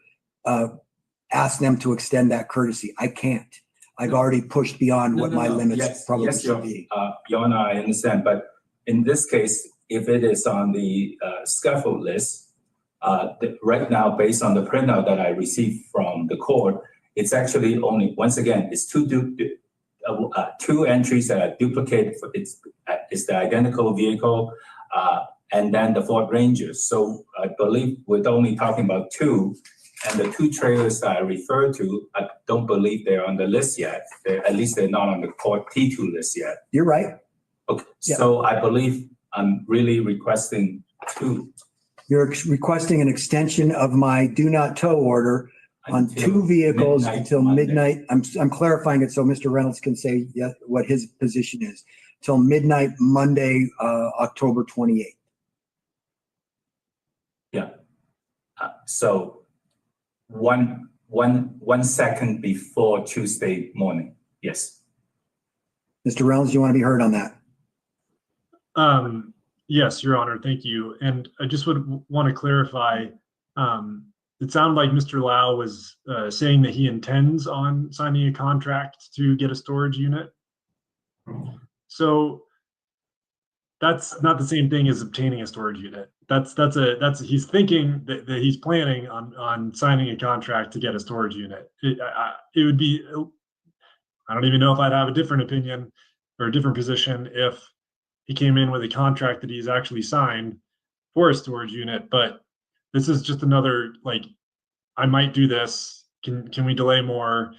ask them to extend that courtesy. I can't. I've already pushed beyond what my limits probably should be. Your Honor, I understand, but in this case, if it is on the scaffold list, right now, based on the printout that I received from the court, it's actually only, once again, it's two entries that are duplicated. It's the identical vehicle, and then the Ford Ranger. So I believe we're only talking about 2. And the 2 trailers that I refer to, I don't believe they're on the list yet. At least they're not on the court T2 list yet. You're right. Okay, Yeah. So I believe I'm really requesting 2. You're requesting an extension of my do not tow order on 2 vehicles until midnight. I'm clarifying it so Mr. Reynolds can say what his position is. Till midnight, Monday, October 28th. Yeah. So one second before Tuesday morning. Yes. Mr. Reynolds, you want to be heard on that? Yes, Your Honor, thank you. And I just would want to clarify, it sounded like Mr. Lau was saying that he intends on signing a contract to get a storage unit. So that's not the same thing as obtaining a storage unit. He's thinking that he's planning on signing a contract to get a storage unit. It would be, I don't even know if I'd have a different opinion or a different position if he came in with a contract that he's actually signed for a storage unit. But this is just another, like, I might do this. Can we delay more?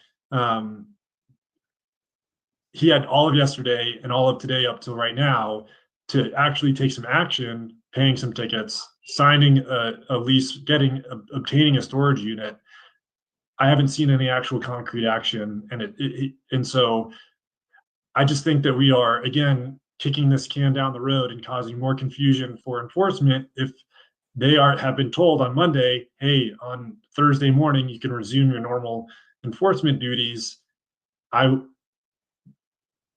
He had all of yesterday and all of today up till right now to actually take some action, paying some tickets, signing a lease, obtaining a storage unit. I haven't seen any actual concrete action, and so I just think that we are, again, kicking this can down the road and causing more confusion for enforcement. If they have been told on Monday, hey, on Thursday morning you can resume your normal enforcement duties, I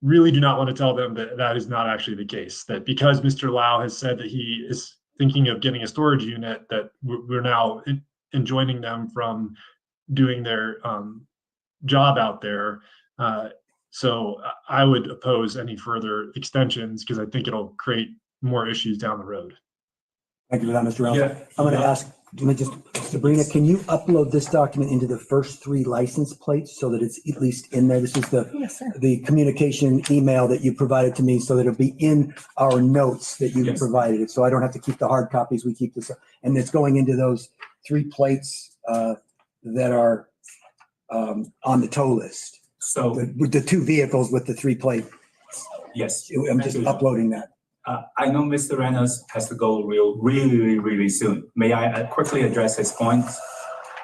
really do not want to tell them that that is not actually the case. That because Mr. Lau has said that he is thinking of getting a storage unit, that we're now enjoining them from doing their job out there. So I would oppose any further extensions because I think it'll create more issues down the road. Thank you for that, Mr. Reynolds. Yeah. I'm going to ask, Sabrina, can you upload this document into the first 3 license plates so that it's at least in there? This is Yes, sir. the communication email that you provided to me so that it'll be in our notes that you provided it. So I don't have to keep the hard copies. We keep this, and it's going into those 3 plates that are on the tow list. So With the 2 vehicles with the 3 plate. yes, I'm just uploading that. I know Mr. Reynolds has to go really soon. May I quickly address his points?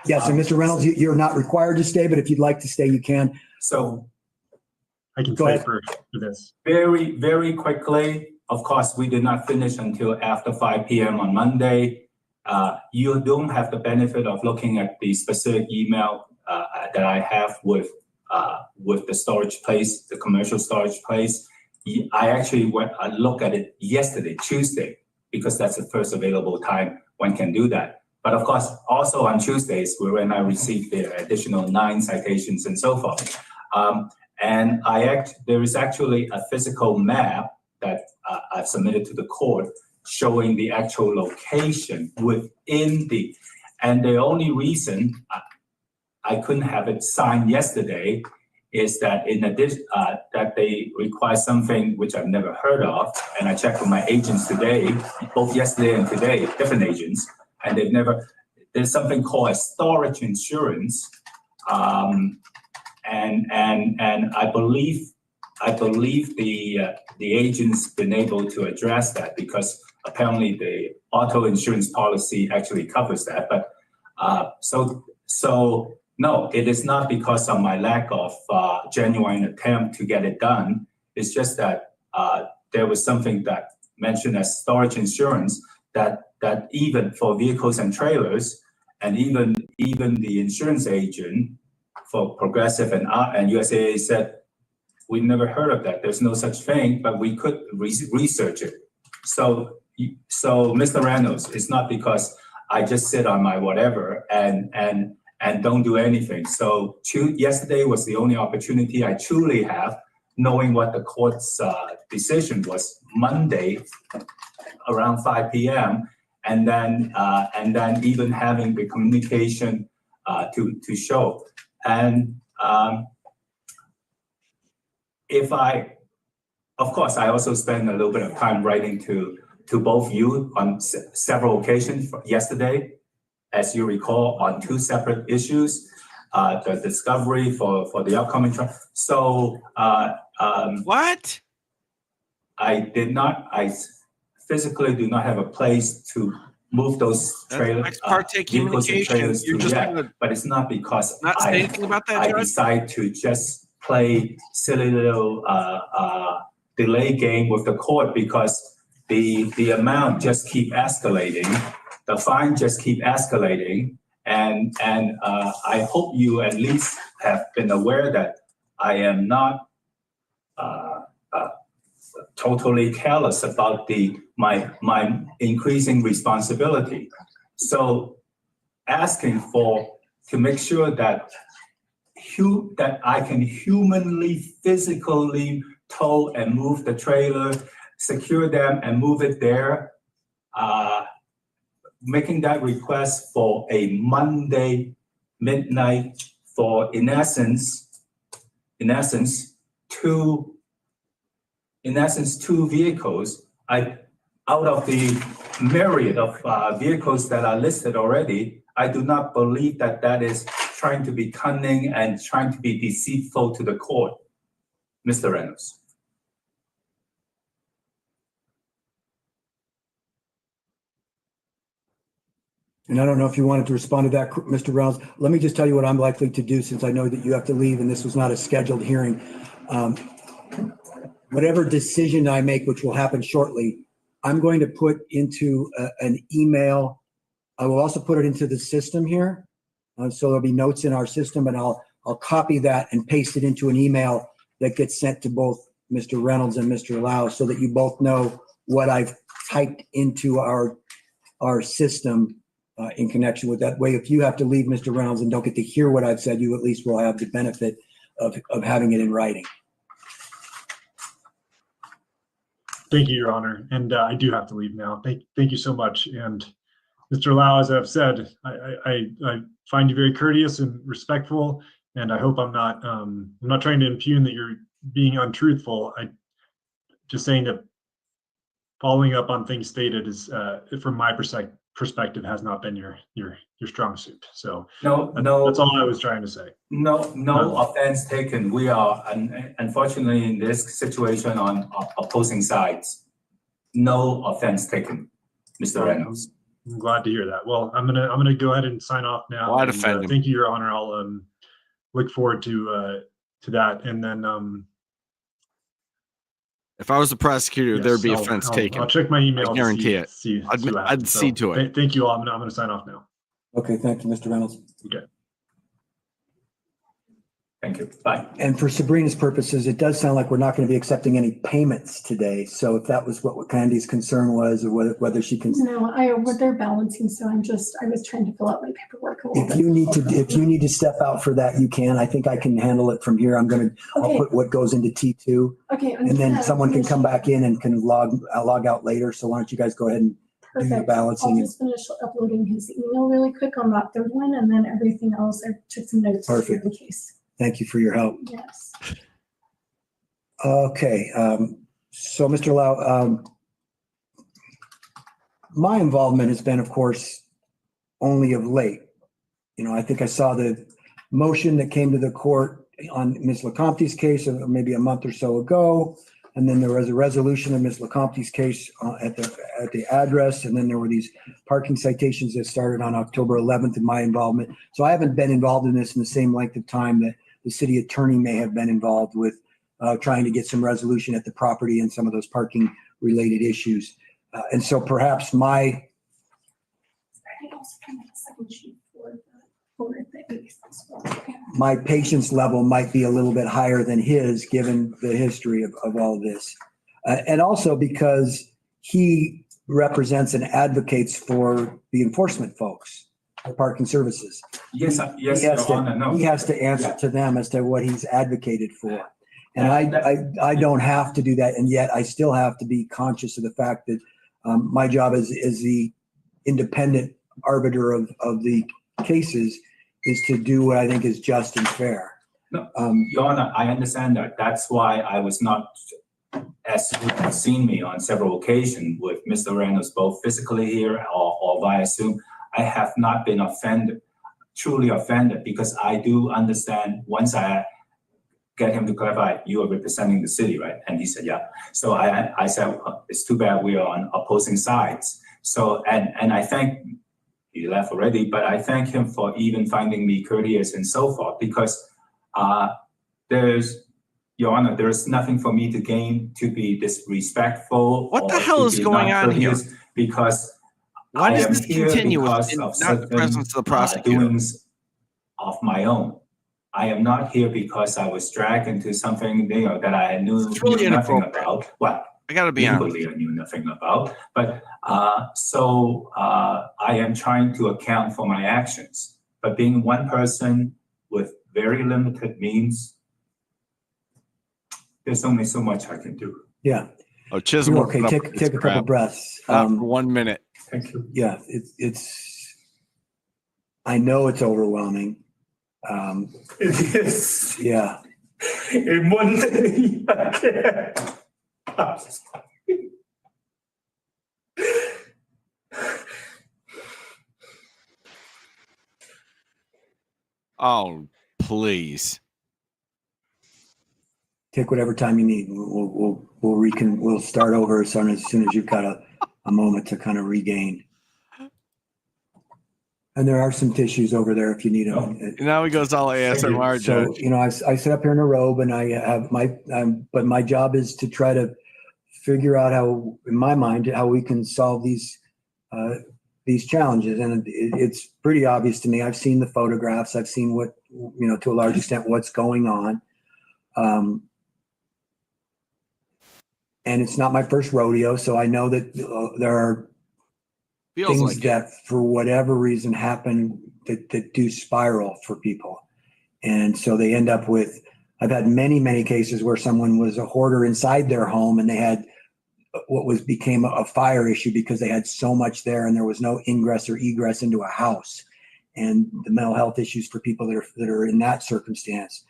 Yes, and Mr. Reynolds, you're not required to stay, but if you'd like to stay, you can. So I can Go stay ahead. for this. very quickly, of course, we did not finish until after 5 p.m. on Monday. You don't have the benefit of looking at the specific email that I have with the storage place, the commercial storage place. I actually looked at it yesterday, Tuesday, because that's the first available time one can do that. But of course, also on Tuesdays, when I received the additional 9 citations and so forth. And there is actually a physical map that I've submitted to the court showing the actual location within and the only reason I couldn't have it signed yesterday is that in addition, that they require something which I've never heard of. And I checked with my agents today, both yesterday and today, different agents, and there's something called a storage insurance. And I believe the agent's been able to address that because apparently the auto insurance policy actually covers that. But so no, it is not because of my lack of genuine attempt to get it done. It's just that there was something that mentioned as storage insurance that even for vehicles and trailers, and even the insurance agent for Progressive and USAA said, we never heard of that. There's no such thing, but we could research it. So Mr. Reynolds, it's not because I just sit on my whatever and don't do anything. So yesterday was the only opportunity I truly have, knowing what the court's decision was Monday around 5 p.m. And then even having the communication to show. And of course, I also spent a little bit of time writing to both you on several occasions yesterday, as you recall, on two separate issues, the discovery for the upcoming trial. So What? I physically do not have a place to move those trailers, Ex parte vehicles and communication. trailers You're to just yet, gonna but it's not because not say anything about that, I Judge? decide to just play silly little delay game with the court because the amount just keep escalating, the fine just keep escalating, and I hope you at least have been aware that I am not totally careless about my increasing responsibility. So asking to make sure that I can humanly, physically tow and move the trailer, secure them and move it there, making that request for a Monday midnight for, in essence, two vehicles. Out of the myriad of vehicles that are listed already, I do not believe that is trying to be cunning and trying to be deceitful to the court, Mr. Reynolds. And I don't know if you wanted to respond to that, Mr. Reynolds. Let me just tell you what I'm likely to do since I know that you have to leave and this was not a scheduled hearing. Whatever decision I make, which will happen shortly, I'm going to put into an email. I will also put it into the system here. So there'll be notes in our system and I'll copy that and paste it into an email that gets sent to both Mr. Reynolds and Mr. Lau so that you both know what I've typed into our system in connection with that. Way, if you have to leave, Mr. Reynolds, and don't get to hear what I've said, you at least will have the benefit of having it in writing. Thank you, Your Honor. And I do have to leave now. Thank you so much. And Mr. Lau, as I've said, I find you very courteous and respectful, and I hope I'm not trying to impugn that you're being untruthful. I just saying that following up on things stated is, from my perspective, has not been your strong suit. So no, that's all I was trying to say. No offense taken. We are unfortunately in this situation on opposing sides. No offense taken, Mr. Reynolds. I'm glad to hear that. Well, I'm gonna go ahead and sign off now. Why defend him? Thank you, Your Honor. I'll look forward to that, and then If I was the prosecutor, yes, there'd be offense taken. I'll check my email. I guarantee it. I'd see to it. Thank you all. I'm gonna sign off now. Okay, thank you, Mr. Reynolds. Okay. Thank you. Bye. And for Sabrina's purposes, it does sound like we're not going to be accepting any payments today. So if that was what Candy's concern was, or whether she can, No, they're balancing, so I was trying to fill out my paperwork a little if bit. you need to step out for that, you can. I think I can handle it from here. I'll Okay. put what goes into T2, Okay. and then someone can come back in and can log out later. So why don't you guys go ahead and do the Perfect. balancing? I'll just finish uploading his email really quick on that third one, and then everything else, I took some notes Perfect. in case. Thank you for your help. Yes. Okay, so Mr. Lau, my involvement has been, of course, only of late. You know, I think I saw the motion that came to the court on Ms. LeCompte's case maybe a month or so ago. And then there was a resolution of Ms. LeCompte's case at the address. And then there were these parking citations that started on October 11th in my involvement. So I haven't been involved in this in the same length of time that the city attorney may have been involved with trying to get some resolution at the property and some of those parking related issues. And so perhaps my patience level might be a little bit higher than his, given the history of all of this. And also because he represents and advocates for the enforcement folks, the parking services. Yes, Your Honor, no. He has to answer to them as to what he's advocated for. And I don't have to do that. And yet I still have to be conscious of the fact that my job as the independent arbiter of the cases is to do what I think is just and fair. No, Your Honor, I understand that. That's why I was not, as you have seen me on several occasions with Mr. Reynolds, both physically here or via Zoom, I have not been offended, truly offended, because I do understand once I get him to clarify, you are representing the city, right? And he said, yeah. So I said, well, it's too bad we are on opposing sides. So, and I thank, he left already, but I thank him for even finding me courteous and so forth, because Your Honor, there's nothing for me to gain to be disrespectful. What the hell is going on here? Because why does I am this here continue because with of not the presence of the prosecutor? doings of my own. I am not here because I was dragged into something that I knew really nothing inappropriate. about. Well, I gotta be honest. legally I knew nothing about, but I am trying to account for my actions. But being one person with very limited means, there's only so much I can do. Yeah. Oh, Chisholm. You're okay. Take a couple breaths. For 1 minute. Thank you. Yeah, it's, I know it's overwhelming. It is. Yeah. In one day, I can't. Oh, please. Take whatever time you need. We'll start over as soon as you've got a moment to kind of regain. And there are some tissues over there if you need them. Now he goes all ASMR, So, Judge. I sit up here in a robe and I have but my job is to try to figure out how, in my mind, how we can solve these challenges. And it's pretty obvious to me. I've seen the photographs. I've seen what, to a large extent, what's going on. And it's not my first rodeo. So I know that there are Feels things like that for whatever reason happen that do spiral for people. And so they end up with, I've had many cases where someone was a hoarder inside their home and they had became a fire issue because they had so much there and there was no ingress or egress into a house. And the mental health issues for people that are in that circumstance.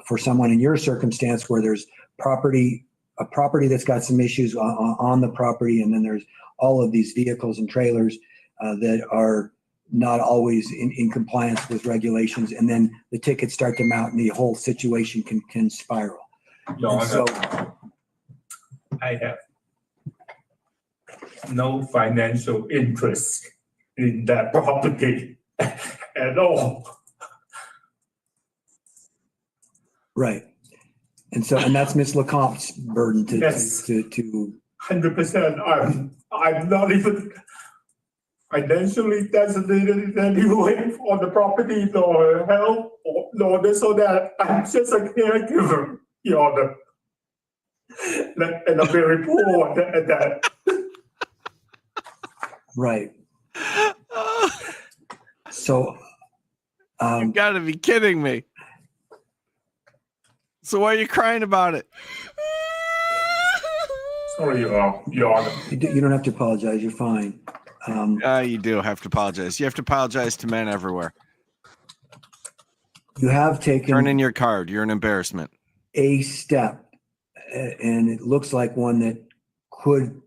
For someone in your circumstance where there's a property that's got some issues on the property, and then there's all of these vehicles and trailers that are not always in compliance with regulations, and then the tickets start to mount and the whole situation can spiral. Your Honor, So I have no financial interest in that property at all. right. And that's Ms. LeCompte's burden to Yes. to 100%. I'm not even. financially designated in any way for the property nor help or nor this or that. I'm just a caregiver, Your Honor. And I'm very poor at that. Right. So, You gotta be kidding me. So why are you crying about it? Sorry, Your Honor. you don't have to apologize. You're fine. You do have to apologize. You have to apologize to men everywhere. You have taken Turn in your card. You're an embarrassment. a step, and it looks like one that could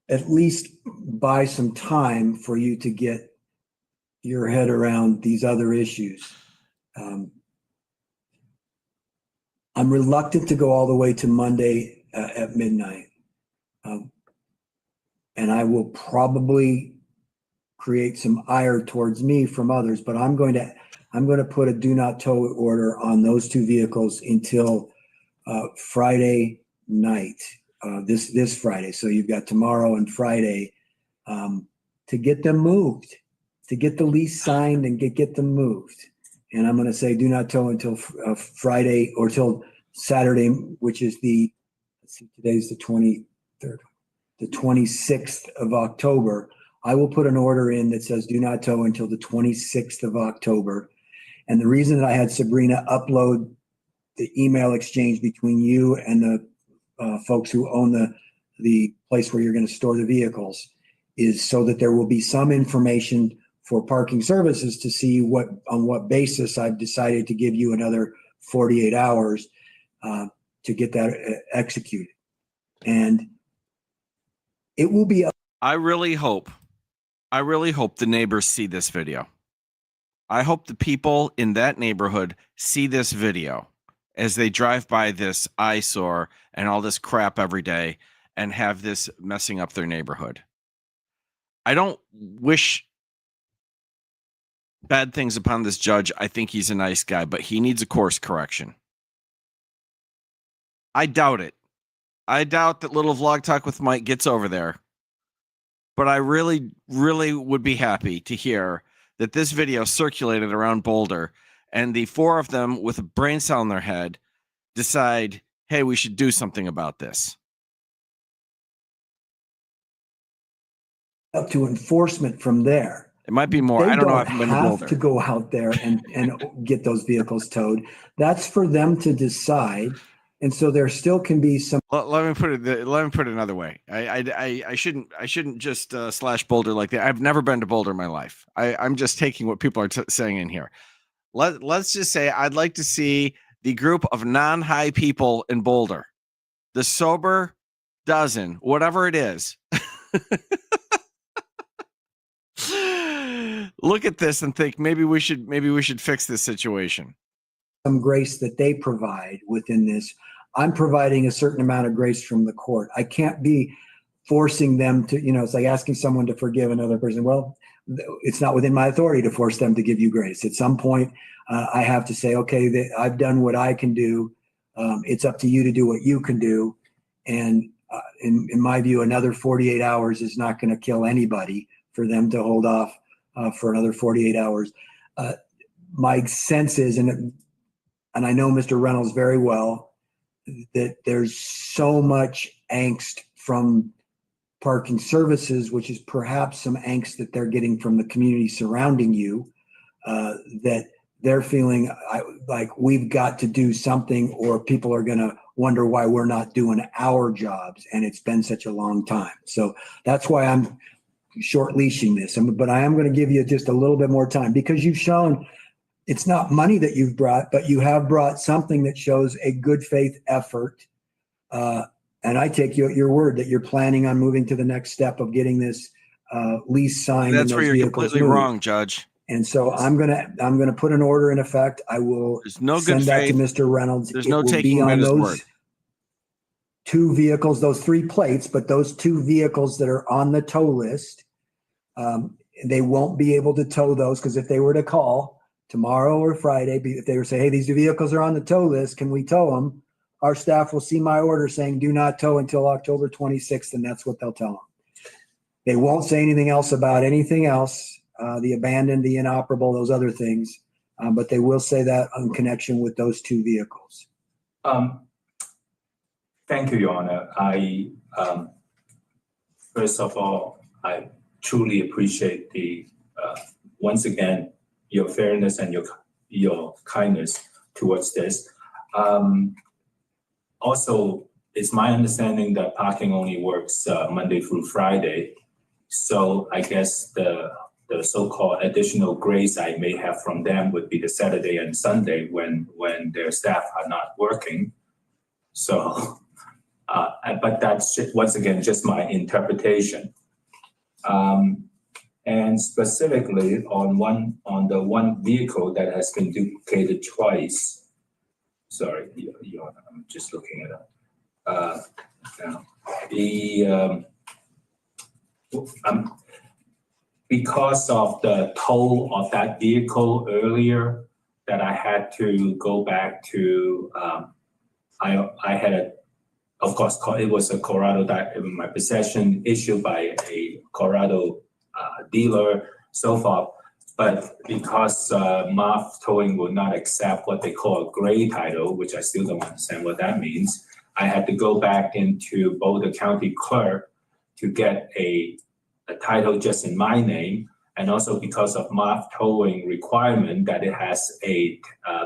at least buy some time for you to get your head around these other issues. I'm reluctant to go all the way to Monday at midnight. And I will probably create some ire towards me from others, but I'm going to put a do not tow order on those two vehicles until Friday night, this Friday. So you've got tomorrow and Friday to get them moved, to get the lease signed and get them moved. And I'm going to say do not tow until Friday or till Saturday, which is today's the 23rd, the 26th of October. I will put an order in that says do not tow until the 26th of October. And the reason that I had Sabrina upload the email exchange between you and the folks who own the place where you're going to store the vehicles is so that there will be some information for parking services to see on what basis I've decided to give you another 48 hours to get that executed. And it will be. I really hope the neighbors see this video. I hope the people in that neighborhood see this video as they drive by this eyesore and all this crap every day and have this messing up their neighborhood. I don't wish bad things upon this judge. I think he's a nice guy, but he needs a course correction. I doubt it. I doubt that little Vlog Talk with Mike gets over there. But I really, really would be happy to hear that this video circulated around Boulder and the four of them with a brain cell in their head decide, hey, we should do something about this. Up to enforcement from there. It might be more. They I don't know. I don't haven't been to have Boulder. to go out there and get those vehicles towed. That's for them to decide. And so there still can be some. Let me put it another way. I shouldn't just slash Boulder like that. I've never been to Boulder in my life. I'm just taking what people are saying in here. Let's just say I'd like to see the group of non-high people in Boulder, the sober dozen, whatever it is. Look at this and think maybe we should fix this situation. Some grace that they provide within this. I'm providing a certain amount of grace from the court. I can't be forcing them to, it's like asking someone to forgive another person. Well, it's not within my authority to force them to give you grace. At some point, I have to say, okay, I've done what I can do. It's up to you to do what you can do. And in my view, another 48 hours is not going to kill anybody for them to hold off for another 48 hours. My sense is, and I know Mr. Reynolds very well, that there's so much angst from parking services, which is perhaps some angst that they're getting from the community surrounding you, that they're feeling like we've got to do something or people are going to wonder why we're not doing our jobs. And it's been such a long time. So that's why I'm short leashing this. But I am going to give you just a little bit more time because you've shown it's not money that you've brought, but you have brought something that shows a good faith effort. And I take you at your word that you're planning on moving to the next step of getting this lease signed. That's where you're completely wrong, Judge. And so I'm gonna put an order in effect. I will send that to Mr. Reynolds. There's no taking him at his word. Two vehicles, those 3 plates, but those 2 vehicles that are on the tow list, they won't be able to tow those because if they were to call tomorrow or Friday, if they were to say, hey, these 2 vehicles are on the tow list, can we tow them? Our staff will see my order saying do not tow until October 26th, and that's what they'll tell them. They won't say anything else about anything else, the abandoned, the inoperable, those other things. But they will say that in connection with those two vehicles. Thank you, Your Honor. First of all, I truly appreciate once again, your fairness and your kindness towards this. Also, it's my understanding that parking only works Monday through Friday. So I guess the so-called additional grace I may have from them would be the Saturday and Sunday when their staff are not working. So, but that's once again just my interpretation. And specifically on the one vehicle that has been duplicated twice. Sorry, I'm just looking it up. Now because of the tow of that vehicle earlier, that I had to go back to. I had of course, it was a Colorado in my possession issued by a Colorado dealer, so forth. But because MAF Towing will not accept what they call a gray title, which I still don't understand what that means, I had to go back into Boulder County Clerk to get a title just in my name. And also because of MAF Towing requirement that it has a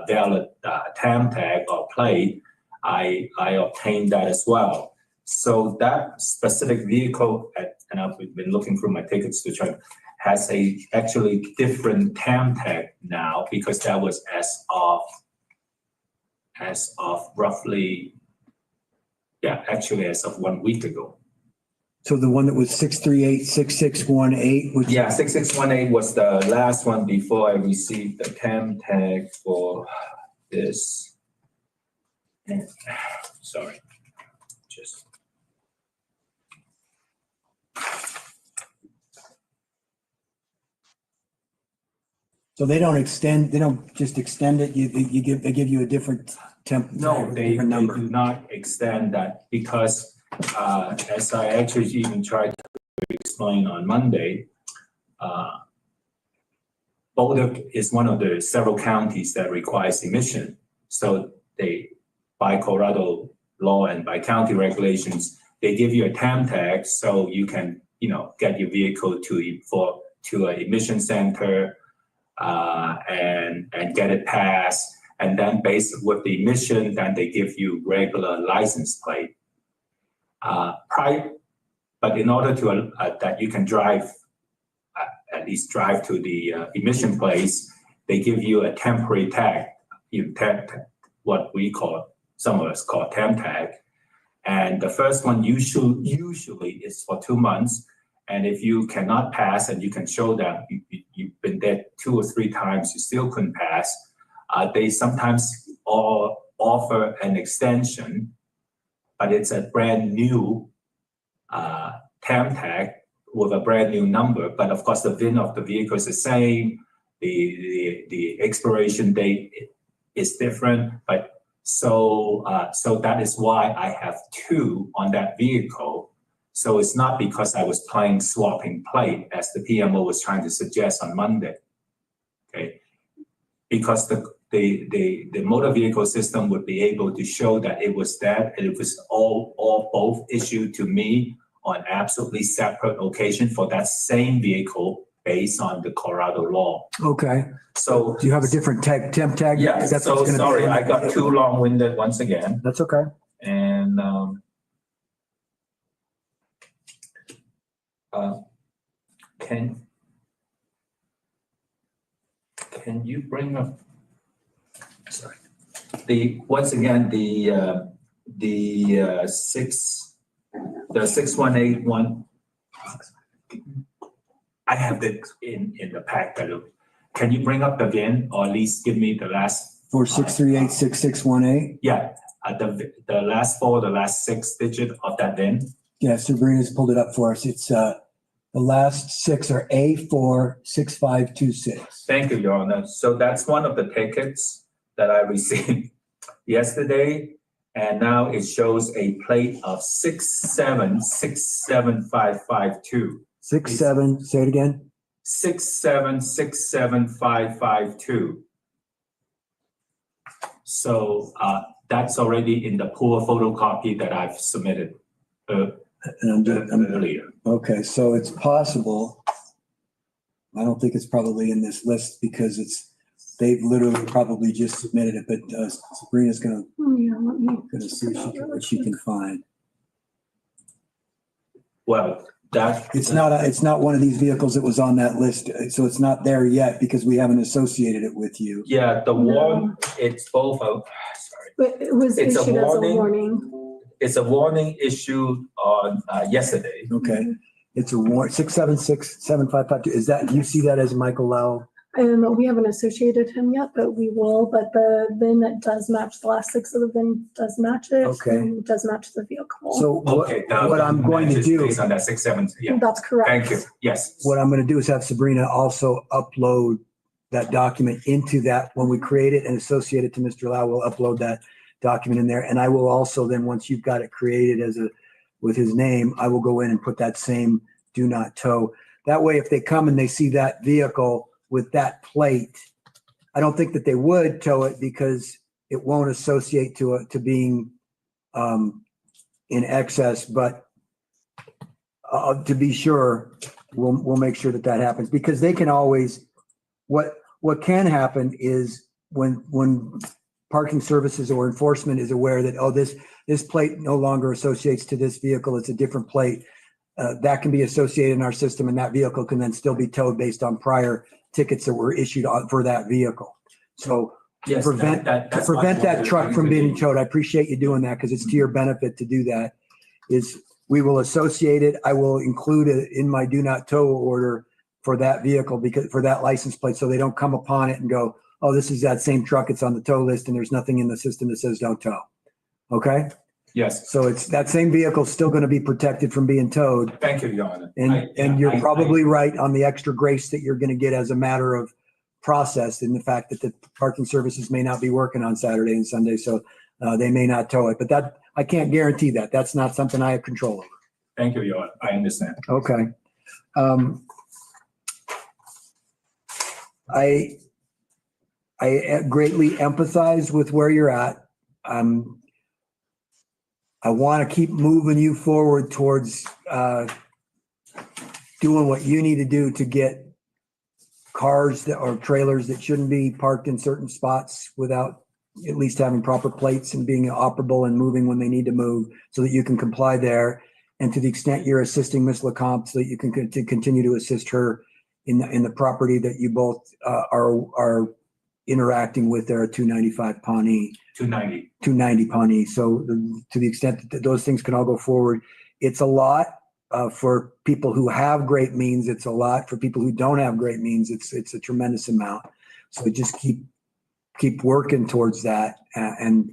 valid TAM tag or plate, I obtained that as well. So that specific vehicle, and I've been looking through my tickets to try, has a actually different TAM tag now, because that was as of roughly, actually as of 1 week ago. So the one that was 6386618, which. Yeah, 6618 was the last one before I received the TAM tag for this. Sorry, just. So they don't just extend it, they give you a different temp. No, they do not extend that because, as I actually even tried to explain on Monday, Boulder is one of the several counties that requires emission. So by Colorado law and by county regulations, they give you a TAM tag so you can, get your vehicle to an emission center and get it passed. And then based with the emission, then they give you regular license plate. But in order to that you can drive, at least drive to the emission place, they give you a temporary tag, what we call, some of us call TAM tag. And the first one usually is for 2 months. And if you cannot pass and you can show that you've been there 2 or 3 times, you still couldn't pass, they sometimes offer an extension, but it's a brand new TAM tag with a brand new number. But of course, the VIN of the vehicle is the same. The expiration date is different, but so that is why I have 2 on that vehicle. So it's not because I was playing swapping plate as the PMO was trying to suggest on Monday. Okay, because the motor vehicle system would be able to show that it was that, and it was all both issued to me on absolutely separate occasion for that same vehicle based on the Colorado law. Okay. So Do you have a different temp tag? yeah, so sorry, I got too long-winded once again. That's okay. And can you bring up, sorry, once again, the 6181, I have it in the pack. Can you bring up the VIN or at least give me the last? For 6386618? Yeah, the last 4, the last 6 digit of that VIN. Yeah, Sabrina's pulled it up for us. It's the last 6 are A46526. Thank you, Your Honor. So that's one of the tickets that I received yesterday. And now it shows a plate of 6767552. 67, say it again. 6767552. So that's already in the pool photocopy that I've submitted earlier. Okay, so it's possible. I don't think it's probably in this list because they've literally probably just submitted it, but Sabrina's gonna Yeah, let me. see what she can find. Well, It's not one of these vehicles that was on that list, so it's not there yet because we haven't associated it with you. Yeah, the one, it's both of, sorry. But it was It's a issued as a warning. warning. It's a warning issued on yesterday. Okay, it's a warrant, 6767552. Is that, do you see that as Michael Lau? We haven't associated him yet, but we will. But the VIN that does match, the last 6 of the VIN does match it. Okay. And it does match the vehicle. So Okay. what I'm going to matches do, based on that 67, yeah, That's correct. thank you, yes. what I'm going to do is have Sabrina also upload that document into that. When we create it and associate it to Mr. Lau, we'll upload that document in there. And I will also then, once you've got it created with his name, I will go in and put that same do not tow. That way, if they come and they see that vehicle with that plate, I don't think that they would tow it because it won't associate to being in excess, but to be sure, we'll make sure that happens because they can always, what can happen is when parking services or enforcement is aware that, oh, this plate no longer associates to this vehicle, it's a different plate, that can be associated in our system and that vehicle can then still be towed based on prior tickets that were issued for that vehicle. So to Yes, prevent that's that truck from being towed, I appreciate you doing that because it's to your benefit to do that, is we will associate it. I will include it in my do not tow order for that vehicle because for that license plate, so they don't come upon it and go, oh, this is that same truck. It's on the tow list and there's nothing in the system that says don't tow. Okay. Yes, So it's that same vehicle still going to be protected from being towed. thank you, Your Honor. And you're probably right on the extra grace that you're going to get as a matter of process in the fact that the parking services may not be working on Saturday and Sunday, so they may not tow it. But that I can't guarantee that. That's not something I have control over. Thank you, Your Honor. I understand. Okay. I greatly empathize with where you're at. I want to keep moving you forward towards doing what you need to do to get cars or trailers that shouldn't be parked in certain spots without at least having proper plates and being operable and moving when they need to move so that you can comply there. And to the extent you're assisting Ms. LeCompte so that you can continue to assist her in the property that you both are interacting with there at 295 Pawnee. 290 Pawnee. So to the extent that those things can all go forward, it's a lot for people who have great means. It's a lot for people who don't have great means. It's a tremendous amount. So just keep working towards that, and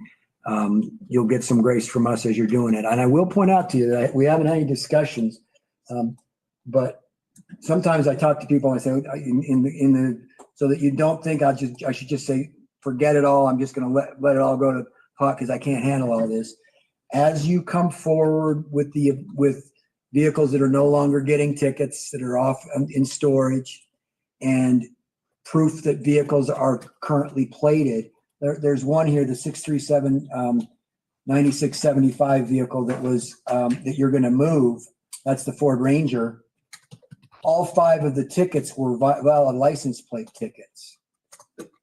you'll get some grace from us as you're doing it. And I will point out to you that we haven't had any discussions, but sometimes I talk to people and I say so that you don't think I should just say, forget it all. I'm just going to let it all go to pot because I can't handle all this. As you come forward with vehicles that are no longer getting tickets, that are off in storage, and proof that vehicles are currently plated. There's one here, the 637 9675 vehicle that was that you're going to move. That's the Ford Ranger. All 5 of the tickets were valid license plate tickets.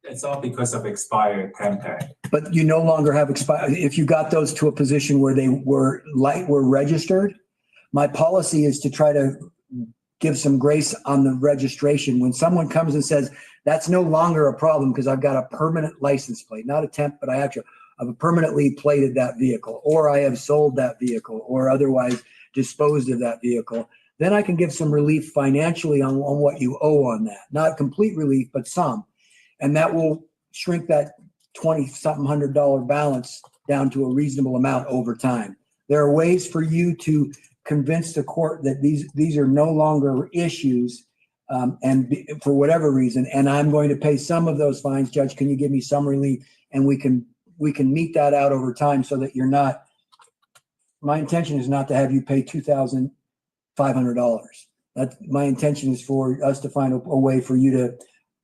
It's all because of expired temp tag. But you no longer have expired. If you got those to a position where they were registered, my policy is to try to give some grace on the registration. When someone comes and says, that's no longer a problem because I've got a permanent license plate, not a temp, but I've permanently plated that vehicle, or I have sold that vehicle, or otherwise disposed of that vehicle, then I can give some relief financially on what you owe on that. Not complete relief, but some. And that will shrink that $20-something $100 balance down to a reasonable amount over time. There are ways for you to convince the court that these are no longer issues, and for whatever reason, and I'm going to pay some of those fines. Judge, can you give me some relief? And we can meet that out over time so that you're not. My intention is not to have you pay $2,500. My intention is for us to find a way for you to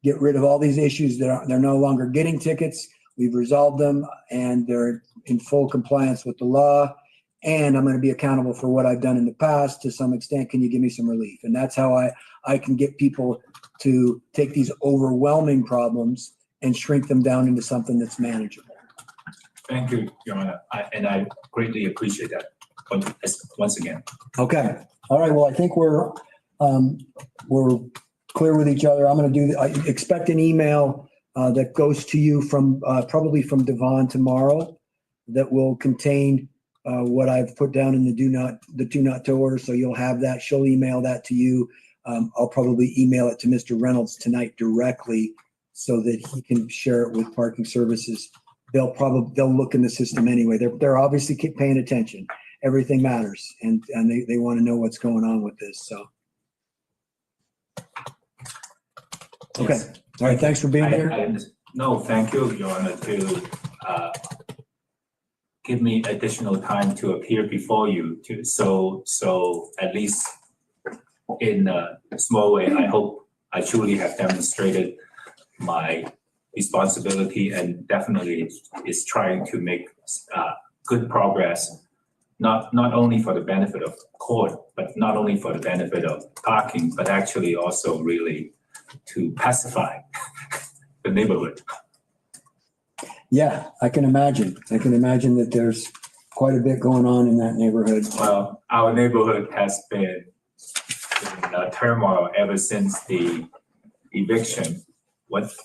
get rid of all these issues that they're no longer getting tickets. We've resolved them and they're in full compliance with the law. And I'm going to be accountable for what I've done in the past to some extent. Can you give me some relief? And that's how I can get people to take these overwhelming problems and shrink them down into something that's manageable. Thank you, Your Honor. I greatly appreciate that once again. Okay. All right. Well, I think we're clear with each other. I'm going to I expect an email that goes to you from probably from Devon tomorrow that will contain what I've put down in the do not tow order. So you'll have that. She'll email that to you. I'll probably email it to Mr. Reynolds tonight directly so that he can share it with parking services. They'll look in the system anyway. They're obviously keep paying attention. Everything matters, and they want to know what's going on with this. So, okay. Yes. All right. Thanks for being here. No, thank you, Your Honor, to give me additional time to appear before you. So at least in a small way, I hope I truly have demonstrated my responsibility and definitely is trying to make good progress, not only for the benefit of court, but not only for the benefit of parking, but actually also really to pacify the neighborhood. Yeah, I can imagine. I can imagine that there's quite a bit going on in that neighborhood. Well, our neighborhood has been in turmoil ever since the eviction with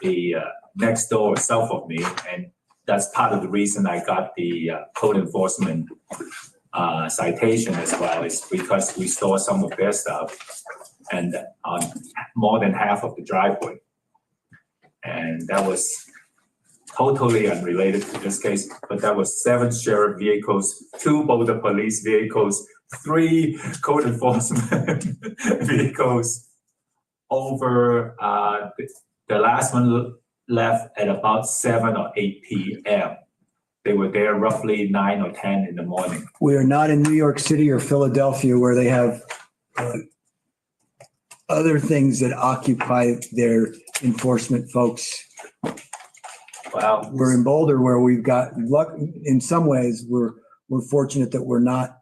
the next door south of me, and that's part of the reason I got the code enforcement citation as well, is because we store some of their stuff and on more than half of the driveway. And that was totally unrelated to this case, but that was 7 sheriff vehicles, 2 Boulder police vehicles, 3 code enforcement vehicles over the last one left at about 7 or 8 p.m. They were there roughly 9 or 10 in the morning. We are not in New York City or Philadelphia where they have other things that occupy their enforcement folks. Well, We're in Boulder where we've got luck. In some ways, we're fortunate that we're not.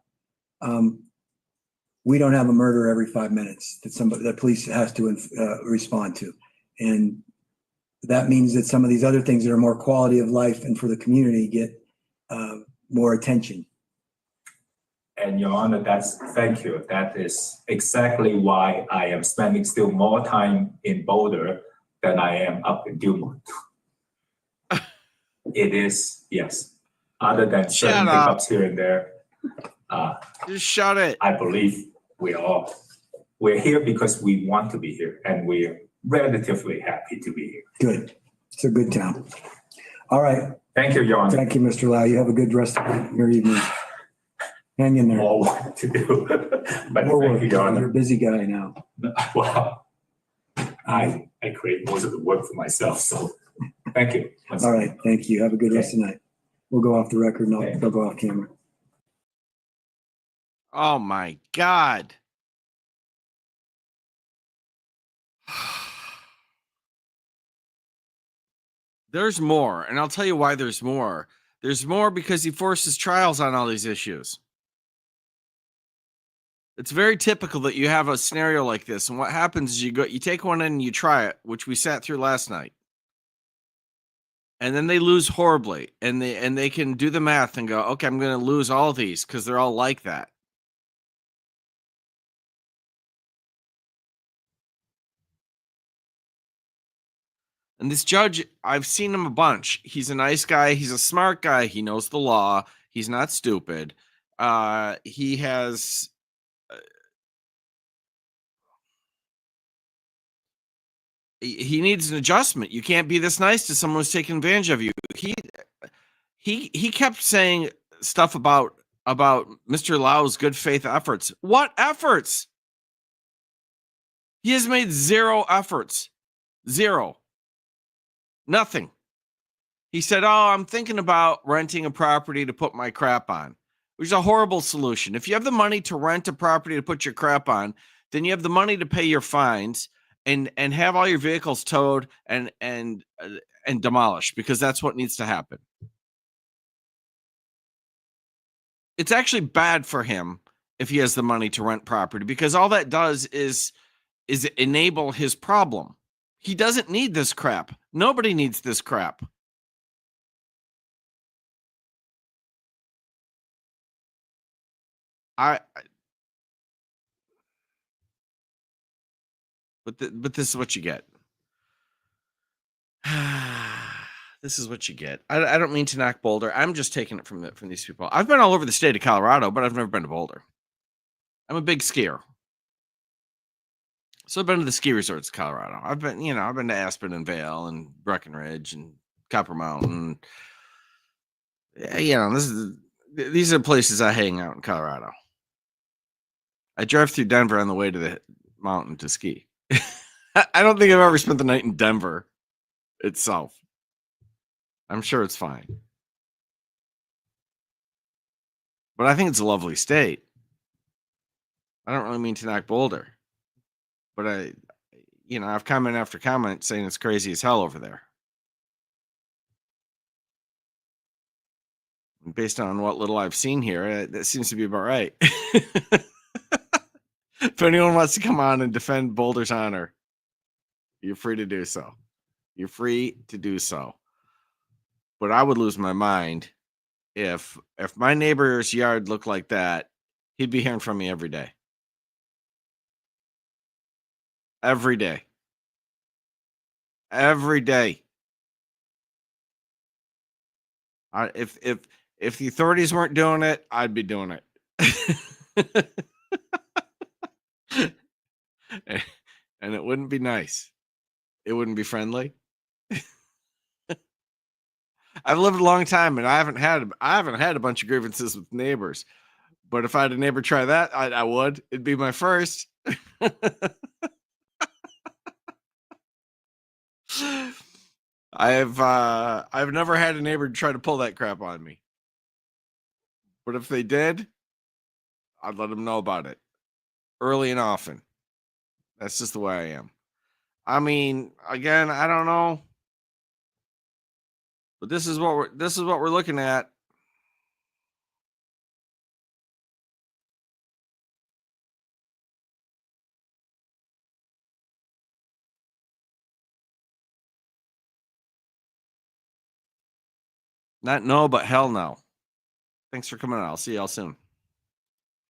We don't have a murder every 5 minutes that police has to respond to, and that means that some of these other things that are more quality of life and for the community get more attention. And Your Honor, thank you. That is exactly why I am spending still more time in Boulder than I am up in Dumont. It is, yes. Other than certain pickups here and there. Just shut it. I believe we're here because we want to be here, and we're relatively happy to be here. Good. It's a good town. All right. Thank you, Your Honor. Thank you, Mr. Lau. You have a good rest of your evening. Hang in there. More work to do. But More thank work. you, Your Honor. You're a busy guy now. Wow. I create most of the work for myself, so thank you. All right. Thank you. Have a good rest of the night. We'll go off the record and I'll go off camera. Oh my God. There's more, and I'll tell you why there's more. There's more because he forces trials on all these issues. It's very typical that you have a scenario like this, and what happens is you take one in and you try it, which we sat through last night. And then they lose horribly, and they can do the math and go, okay, I'm going to lose all these because they're all like that. And this judge, I've seen him a bunch. He's a nice guy. He's a smart guy. He knows the law. He's not stupid. He has... he needs an adjustment. You can't be this nice to someone who's taking advantage of you. He kept saying stuff about Mr. Lau's good faith efforts. What efforts? He has made 0 efforts. 0. Nothing. He said, oh, I'm thinking about renting a property to put my crap on, which is a horrible solution. If you have the money to rent a property to put your crap on, then you have the money to pay your fines and have all your vehicles towed and demolished, because that's what needs to happen. It's actually bad for him if he has the money to rent property, because all that does is enable his problem. He doesn't need this crap. Nobody needs this crap. But this is what you get. This is what you get. I don't mean to knock Boulder. I'm just taking it from these people. I've been all over the state of Colorado, but I've never been to Boulder. I'm a big skier. So I've been to the ski resorts of Colorado. I've been to Aspen and Vail and Breckenridge and Copper Mountain. These are places I hang out in Colorado. I drive through Denver on the way to the mountain to ski. I don't think I've ever spent the night in Denver itself. I'm sure it's fine. But I think it's a lovely state. I don't really mean to knock Boulder. But I've comment after comment saying it's crazy as hell over there. And based on what little I've seen here, that seems to be about right. If anyone wants to come on and defend Boulder's honor, you're free to do so. You're free to do so. But I would lose my mind if my neighbor's yard looked like that. He'd be hearing from me every day. Every day. Every day. If the authorities weren't doing it, I'd be doing it. And it wouldn't be nice. It wouldn't be friendly. I've lived a long time, and I haven't had a bunch of grievances with neighbors. But if I had a neighbor try that, I would. It'd be my first. I've never had a neighbor try to pull that crap on me. But if they did, I'd let them know about it early and often. That's just the way I am. I mean, again, I don't know. But this is what we're looking at. Not no, but hell no. Thanks for coming on. I'll see y'all soon.